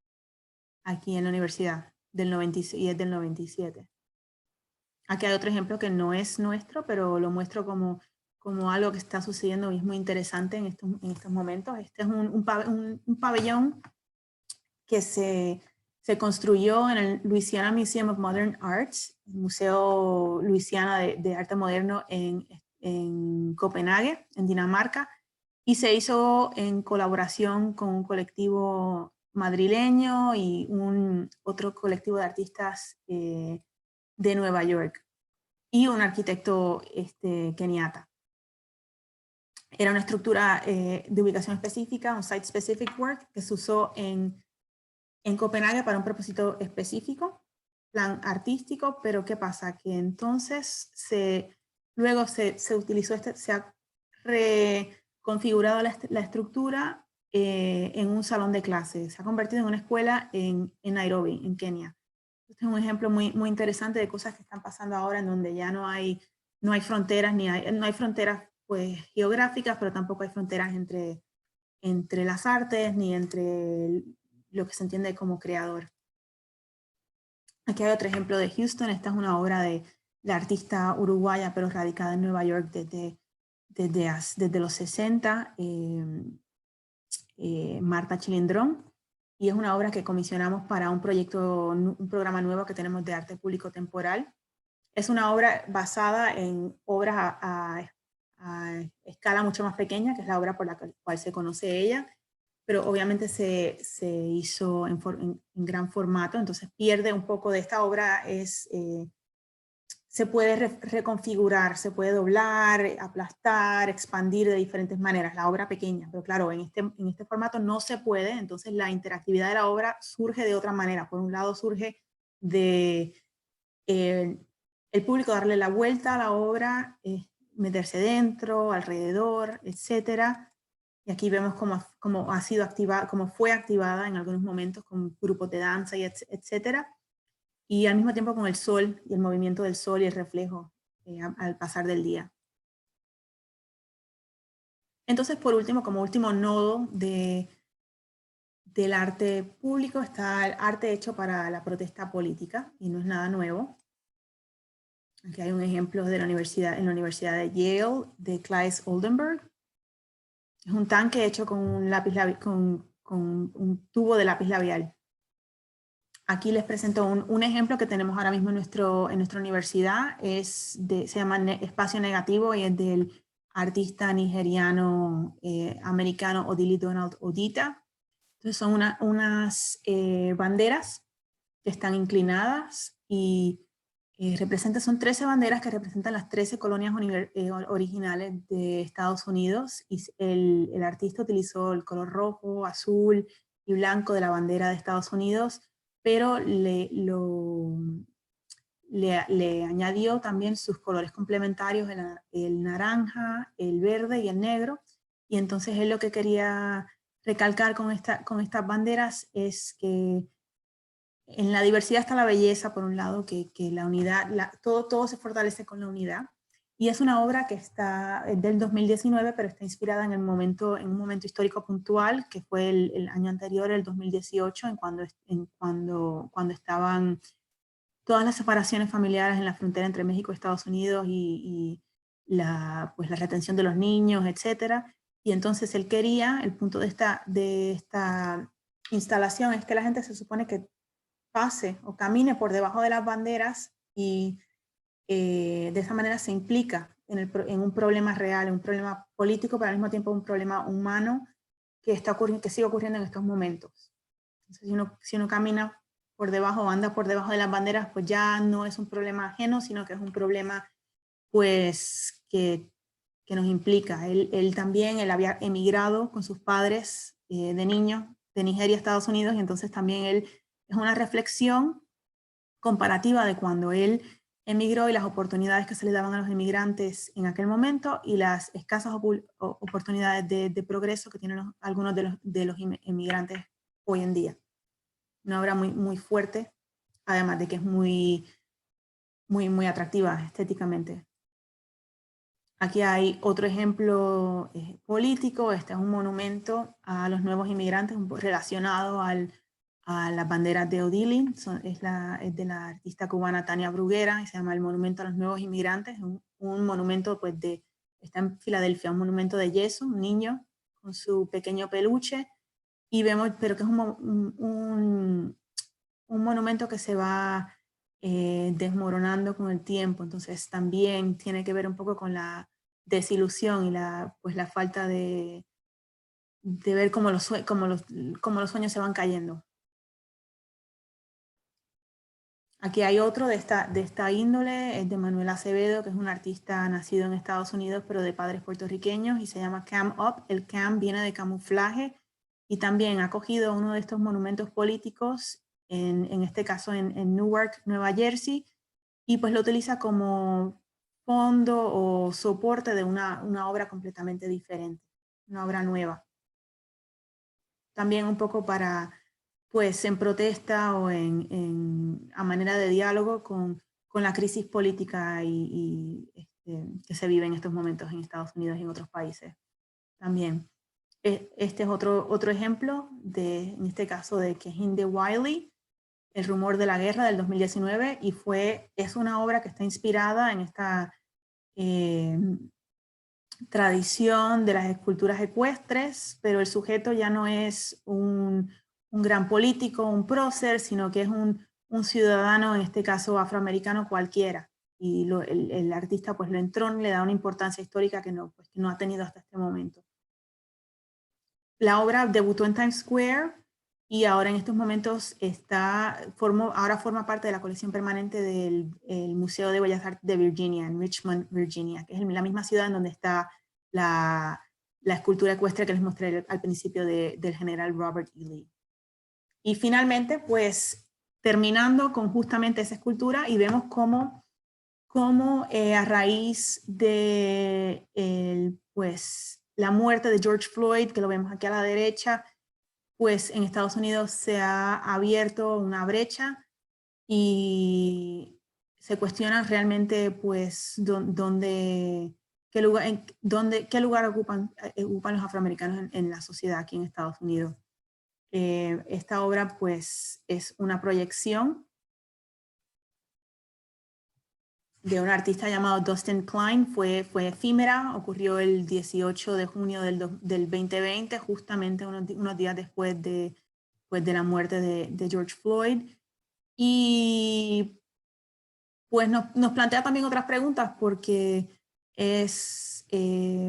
aquí en la universidad del 96, y es del 97. Aquí hay otro ejemplo que no es nuestro, pero lo muestro como algo que está sucediendo y es muy interesante en estos momentos. Este es un pabellón que se construyó en el Louisiana Museum of Modern Arts, el Museo Luisiana de Arte Moderno en Copenhague, en Dinamarca, y se hizo en colaboración con un colectivo madrileño y otro colectivo de artistas de Nueva York y un arquitecto keniata. Era una estructura de ubicación específica, un site specific work, que se usó en Copenhague para un propósito específico, plan artístico, pero ¿qué pasa? Que entonces luego se utilizó, se ha reconfigurado la estructura en un salón de clases, se ha convertido en una escuela en Nairobi, en Kenia. Este es un ejemplo muy, muy interesante de cosas que están pasando ahora en donde ya no hay fronteras, no hay fronteras pues, geográficas, pero tampoco hay fronteras entre las artes ni entre lo que se entiende como creador. Aquí hay otro ejemplo de Houston. Esta es una obra de la artista uruguaya, pero radicada en Nueva York desde los 60, Marta Chilindrón. Y es una obra que comisionamos para un programa nuevo que tenemos de arte público temporal. Es una obra basada en obras a escala mucho más pequeña, que es la obra por la cual se conoce ella, pero obviamente se hizo en gran formato, entonces pierde un poco de esta obra, se puede reconfigurar, se puede doblar, aplastar, expandir de diferentes maneras, la obra pequeña, pero claro, en este formato no se puede, entonces la interactividad de la obra surge de otra manera. Por un lado surge de el público darle la vuelta a la obra, meterse dentro, alrededor, etcétera. Y aquí vemos cómo ha sido activada, cómo fue activada en algunos momentos con grupos de danza y etcétera. Y al mismo tiempo con el sol y el movimiento del sol y el reflejo al pasar del día. Entonces, por último, como último nodo del arte público, está el arte hecho para la protesta política, y no es nada nuevo. Aquí hay un ejemplo de en la Universidad de Yale, de Claes Oldenburg. Es un tanque hecho con un tubo de lápiz labial. Aquí les presento un ejemplo que tenemos ahora mismo en nuestra universidad. Se llama Espacio Negativo y es del artista nigeriano americano Odili Donald Odita. Entonces son unas banderas que están inclinadas y son 13 banderas que representan las 13 colonias originales de Estados Unidos, y el artista utilizó el color rojo, azul y blanco de la bandera de Estados Unidos, pero le añadió también sus colores complementarios, el naranja, el verde y el negro, y entonces él lo que quería recalcar con estas banderas es que en la diversidad está la belleza, por un lado, que la unidad, todo se fortalece con la unidad. Y es una obra que está del 2019, pero está inspirada en un momento histórico puntual, que fue el año anterior, el 2018, cuando estaban todas las separaciones familiares en la frontera entre México y Estados Unidos y la retención de los niños, etc. Y entonces él quería, el punto de esta instalación es que la gente se supone que pase o camine por debajo de las banderas y de esa manera se implica en un problema real, en un problema político, pero al mismo tiempo un problema humano que sigue ocurriendo en estos momentos. Entonces, si uno camina por debajo o anda por debajo de las banderas, pues ya no es un problema ajeno, sino que es un problema pues que nos implica. Él también había emigrado con sus padres de niño de Nigeria a Estados Unidos, y entonces también él es una reflexión comparativa de cuando él emigró y las oportunidades que se le daban a los inmigrantes en aquel momento y las escasas oportunidades de progreso que tienen algunos de los inmigrantes hoy en día. Una obra muy, muy fuerte, además de que es muy, muy, muy atractiva estéticamente. Aquí hay otro ejemplo político. Este es un monumento a los nuevos inmigrantes relacionado a las banderas de Odili. Es de la artista cubana Tania Bruguera, y se llama el Monumento a los Nuevos Inmigrantes. Un monumento pues está en Filadelfia, un monumento de yeso, un niño con su pequeño peluche, y vemos, pero que es un monumento que se va desmoronando con el tiempo. Entonces también tiene que ver un poco con la desilusión y la falta de ver cómo los sueños se van cayendo. Aquí hay otro de esta índole, es de Manuel Acevedo, que es un artista nacido en Estados Unidos, pero de padres puertorriqueños, y se llama Cam Up. El cam viene de camuflaje, y también ha cogido uno de estos monumentos políticos, en este caso en Newark, Nueva Jersey, y pues lo utiliza como fondo o soporte de una obra completamente diferente, una obra nueva. También un poco pues en protesta o a manera de diálogo con la crisis política que se vive en estos momentos en Estados Unidos y en otros países también. Este es otro ejemplo, en este caso de Kehinde Wiley, El rumor de la guerra, del 2019, y es una obra que está inspirada en esta tradición de las esculturas ecuestres, pero el sujeto ya no es un gran político, un prócer, sino que es un ciudadano, en este caso afroamericano cualquiera. Y el artista pues lo entrona, le da una importancia histórica que no ha tenido hasta este momento. La obra debutó en Times Square y ahora en estos momentos ahora forma parte de la colección permanente del el Museo de Bellas Artes de Virginia, en Richmond, Virginia, que es la misma ciudad en donde está la escultura ecuestre que les mostré al principio del general Robert E. Lee. Y finalmente, pues, terminando con justamente esa escultura, y vemos cómo a raíz de pues, la muerte de George Floyd, que lo vemos aquí a la derecha, pues en Estados Unidos se ha abierto una brecha y se cuestiona realmente pues qué lugar ocupan los afroamericanos en la sociedad aquí en Estados Unidos. Esta obra pues es una proyección de un artista llamado Dustin Klein, fue efímera, ocurrió el 18 de junio del 2020, justamente unos días después de la muerte de George Floyd. Y pues nos plantea también otras preguntas porque es,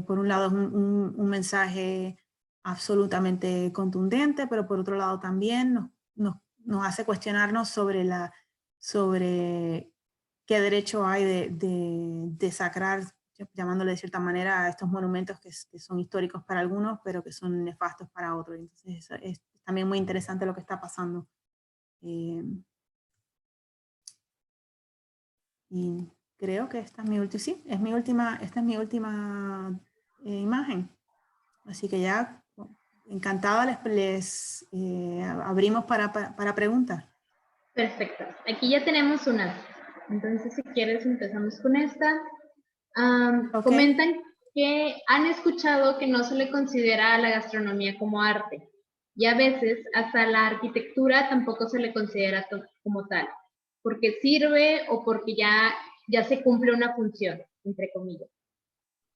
por un lado, un mensaje absolutamente contundente, pero por otro lado también nos hace cuestionarnos sobre qué derecho hay de desacrar, llamándole de cierta manera, a estos monumentos que son históricos para algunos, pero que son nefastos para otros. Entonces es también muy interesante lo que está pasando. Y creo que esta es mi última, sí, esta es mi última imagen. Así que ya, encantada, les abrimos para preguntas.
Perfecto. Aquí ya tenemos una. Entonces, si quieres, empezamos con esta.
Okay.
Comentan que han escuchado que no se le considera a la gastronomía como arte. Y a veces hasta la arquitectura tampoco se le considera como tal. Porque sirve o porque ya se cumple una función, entre comillas.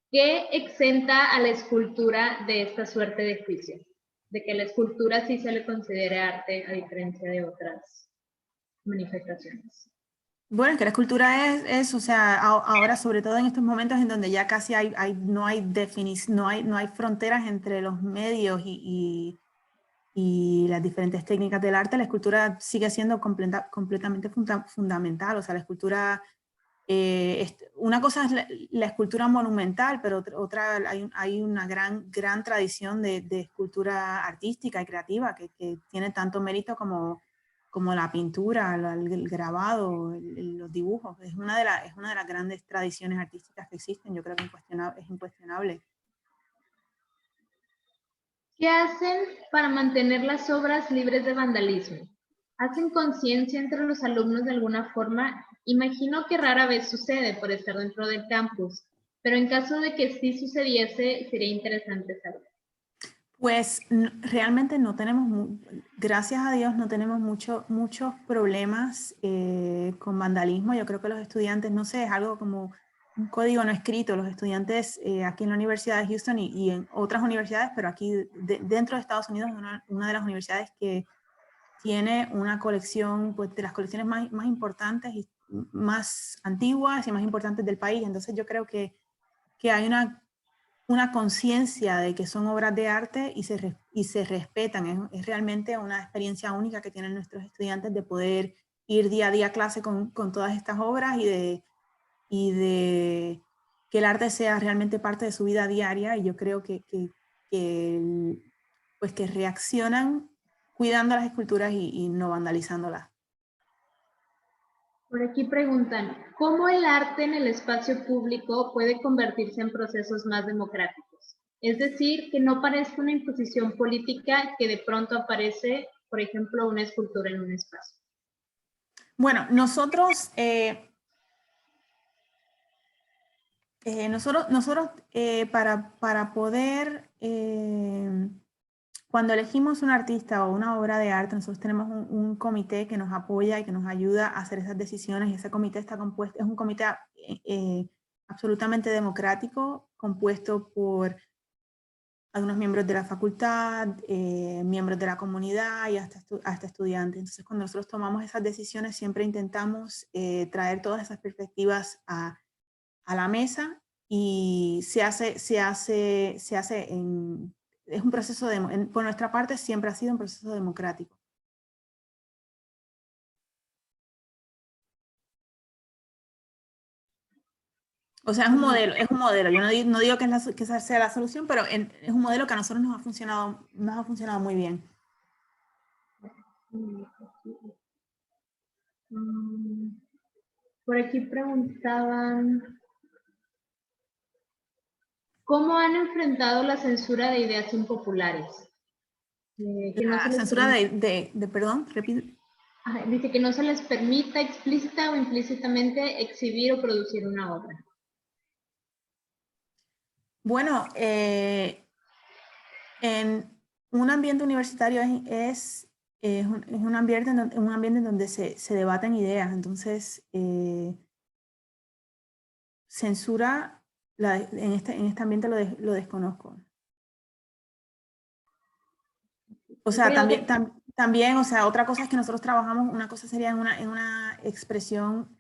¿Qué exenta a la escultura de esta suerte de juicio? De que la escultura sí se le considere arte a diferencia de otras manifestaciones.
Bueno, es que la escultura o sea, ahora sobre todo en estos momentos en donde ya casi no hay fronteras entre los medios y las diferentes técnicas del arte, la escultura sigue siendo completamente fundamental. O sea, la escultura, una cosa es la escultura monumental, pero otra hay una gran tradición de escultura artística y creativa que tiene tanto mérito como la pintura, el grabado, los dibujos. Es una de las grandes tradiciones artísticas que existen. Yo creo que es incuestionable.
¿Qué hacen para mantener las obras libres de vandalismo? ¿Hacen conciencia entre los alumnos de alguna forma? Imagino que rara vez sucede por estar dentro del campus, pero en caso de que sí sucediese, sería interesante saber.
Pues realmente no tenemos, gracias a Dios, no tenemos muchos problemas con vandalismo. Yo creo que los estudiantes, no sé, es algo como un código no escrito. Los estudiantes aquí en la Universidad de Houston y en otras universidades, pero aquí dentro de Estados Unidos, una de las universidades que tiene una colección, pues de las colecciones más importantes y más antiguas y más importantes del país. Entonces yo creo que hay una conciencia de que son obras de arte y se respetan. Es realmente una experiencia única que tienen nuestros estudiantes de poder ir día a día a clase con todas estas obras y de que el arte sea realmente parte de su vida diaria. Y yo creo que reaccionan cuidando las esculturas y no vandalizándolas.
Por aquí preguntan, ¿cómo el arte en el espacio público puede convertirse en procesos más democráticos? Es decir, que no parezca una imposición política que de pronto aparece, por ejemplo, una escultura en un espacio.
Bueno, nosotros para poder, cuando elegimos un artista o una obra de arte, nosotros tenemos un comité que nos apoya y que nos ayuda a hacer esas decisiones, y ese comité está compuesto, es un comité absolutamente democrático, compuesto por algunos miembros de la facultad, miembros de la comunidad y hasta estudiantes. Entonces, cuando nosotros tomamos esas decisiones, siempre intentamos traer todas esas perspectivas a la mesa, y se hace es un proceso, por nuestra parte siempre ha sido un proceso democrático. O sea, es un modelo. Yo no digo que esa sea la solución, pero es un modelo que a nosotros nos ha funcionado muy bien.
Por aquí preguntaban, ¿cómo han enfrentado la censura de ideas impopulares?
La censura perdón, repite.
Dice que no se les permita explícita o implícitamente exhibir o producir una obra.
Bueno, en un ambiente universitario es un ambiente en donde se debaten ideas. Entonces, censura en este ambiente lo desconozco. O sea, también, o sea, otra cosa es que nosotros trabajamos, una cosa sería en una expresión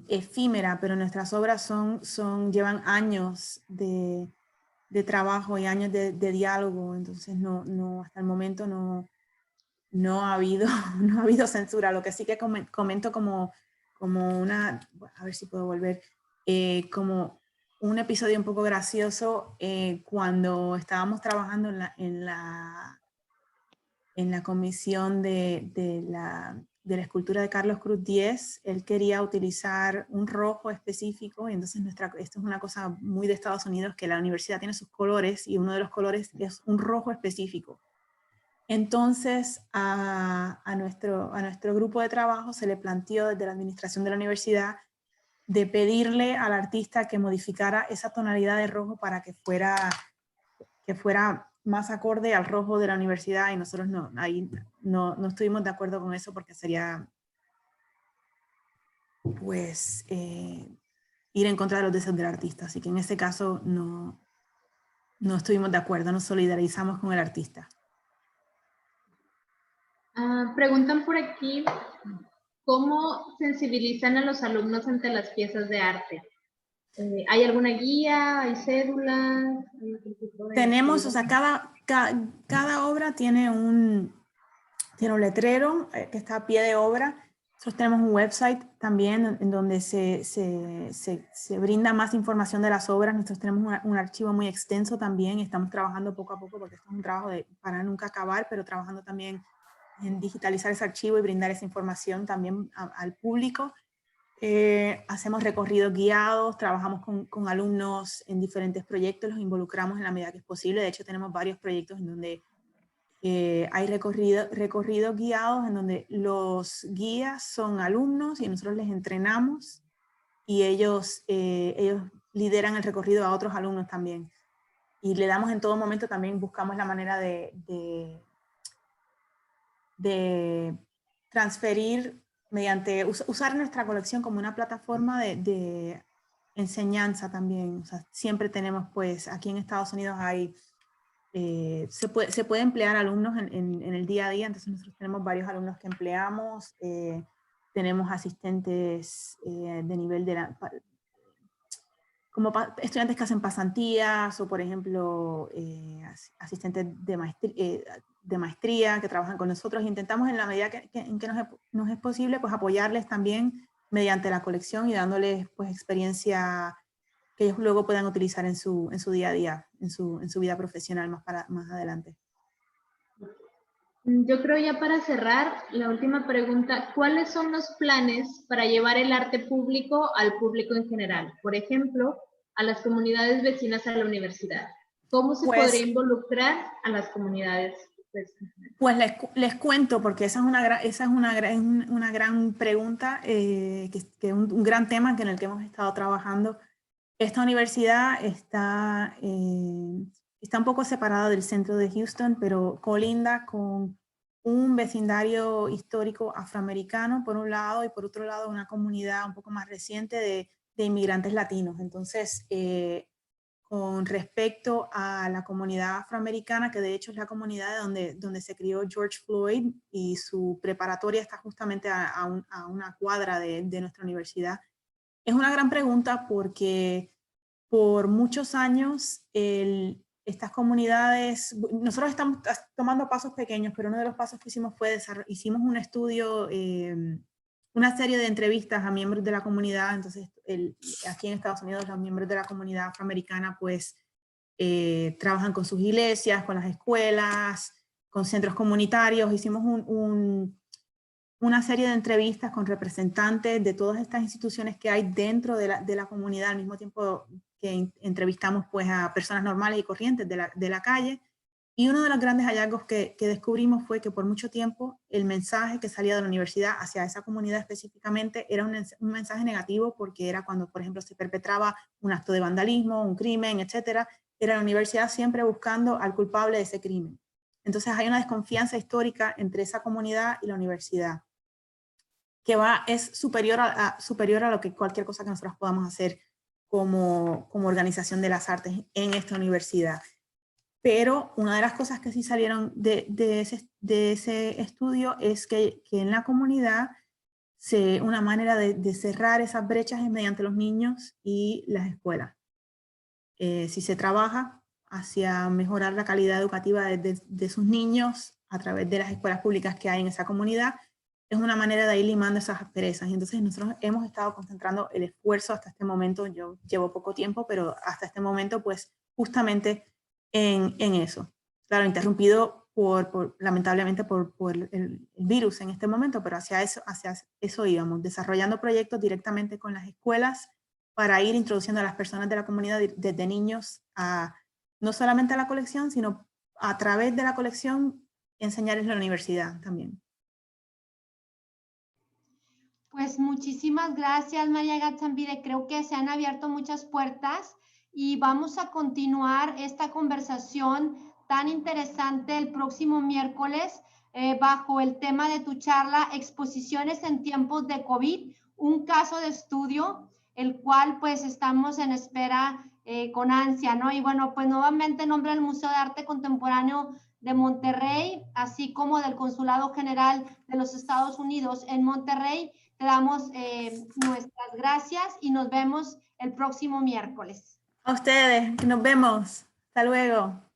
efímera, pero nuestras obras llevan años de trabajo y años de diálogo, entonces hasta el momento no ha habido, no ha habido censura. Lo que sí que comento como una, a ver si puedo volver, como un episodio un poco gracioso, cuando estábamos trabajando en la comisión de la escultura de Carlos Cruz Diez. Él quería utilizar un rojo específico, y entonces esto es una cosa muy de Estados Unidos, que la universidad tiene sus colores, y uno de los colores es un rojo específico. Entonces a nuestro grupo de trabajo se le planteó desde la administración de la universidad de pedirle al artista que modificara esa tonalidad de rojo para que fuera más acorde al rojo de la universidad, y nosotros no estuvimos de acuerdo con eso, porque sería pues ir en contra de los deseos del artista. Así que en ese caso no estuvimos de acuerdo, nos solidarizamos con el artista.
Preguntan por aquí, ¿cómo sensibilizan a los alumnos ante las piezas de arte? ¿Hay alguna guía? ¿Hay cédulas?
Tenemos, o sea, cada obra tiene un letrero que está a pie de obra. Nosotros tenemos un website también en donde se brinda más información de las obras. Nosotros tenemos un archivo muy extenso también. Estamos trabajando poco a poco, porque esto es un trabajo para nunca acabar, pero trabajando también en digitalizar ese archivo y brindar esa información también al público. Hacemos recorridos guiados, trabajamos con alumnos en diferentes proyectos, los involucramos en la medida que es posible. De hecho, tenemos varios proyectos en donde hay recorridos guiados, en donde los guías son alumnos y nosotros les entrenamos, y ellos lideran el recorrido a otros alumnos también. Y le damos en todo momento, también buscamos la manera de transferir mediante usar nuestra colección como una plataforma de enseñanza también. O sea, siempre tenemos, pues, aquí en Estados Unidos hay, se puede emplear alumnos en el día a día, entonces nosotros tenemos varios alumnos que empleamos, tenemos asistentes de nivel como estudiantes que hacen pasantías, o por ejemplo asistentes de maestría que trabajan con nosotros. Intentamos, en la medida en que nos es posible, pues apoyarles también mediante la colección y dándoles, pues, experiencia que ellos luego puedan utilizar en su día a día, en su vida profesional más adelante.
Yo creo, ya para cerrar, la última pregunta: ¿cuáles son los planes para llevar el arte público al público en general? Por ejemplo, a las comunidades vecinas a la universidad. ¿Cómo se podría involucrar a las comunidades vecinas?
Pues les cuento, porque esa es una gran pregunta, que es un gran tema en el que hemos estado trabajando. Esta universidad está un poco separada del centro de Houston, pero colinda con un vecindario histórico afroamericano por un lado, y por otro lado una comunidad un poco más reciente de inmigrantes latinos. Entonces, con respecto a la comunidad afroamericana, que de hecho es la comunidad donde se crió George Floyd, y su preparatoria está justamente a una cuadra de nuestra universidad. Es una gran pregunta, porque por muchos años estas comunidades, nosotros estamos tomando pasos pequeños, pero uno de los pasos que hicimos fue hicimos un estudio, una serie de entrevistas a miembros de la comunidad. Entonces aquí en Estados Unidos los miembros de la comunidad afroamericana pues trabajan con sus iglesias, con las escuelas, con centros comunitarios. Hicimos una serie de entrevistas con representantes de todas estas instituciones que hay dentro de la comunidad, al mismo tiempo que entrevistamos pues a personas normales y corrientes de la calle. Y uno de los grandes hallazgos que descubrimos fue que por mucho tiempo el mensaje que salía de la universidad hacia esa comunidad específicamente era un mensaje negativo, porque era cuando, por ejemplo, se perpetraba un acto de vandalismo, un crimen, etcétera, era la universidad siempre buscando al culpable de ese crimen. Entonces hay una desconfianza histórica entre esa comunidad y la universidad, que es superior a lo que cualquier cosa que nosotros podamos hacer como organización de las artes en esta universidad. Pero una de las cosas que sí salieron de ese estudio es que en la comunidad una manera de cerrar esas brechas es mediante los niños y las escuelas. Si se trabaja hacia mejorar la calidad educativa de sus niños a través de las escuelas públicas que hay en esa comunidad, es una manera de ir limando esas asperezas. Y entonces nosotros hemos estado concentrando el esfuerzo hasta este momento. Yo llevo poco tiempo, pero hasta este momento pues justamente en eso. Claro, interrumpido lamentablemente por el virus en este momento, pero hacia eso íbamos, desarrollando proyectos directamente con las escuelas para ir introduciendo a las personas de la comunidad desde niños no solamente a la colección, sino a través de la colección enseñarles la universidad también.
Pues muchísimas gracias, María Gatzambide. Creo que se han abierto muchas puertas y vamos a continuar esta conversación tan interesante el próximo miércoles bajo el tema de tu charla, Exposiciones en tiempos de COVID, un caso de estudio, el cual pues estamos en espera con ansia, ¿no? Y bueno, pues nuevamente en nombre del Museo de Arte Contemporáneo de Monterrey, así como del Consulado General de los Estados Unidos en Monterrey, te damos nuestras gracias y nos vemos el próximo miércoles.
A ustedes, nos vemos. Hasta luego.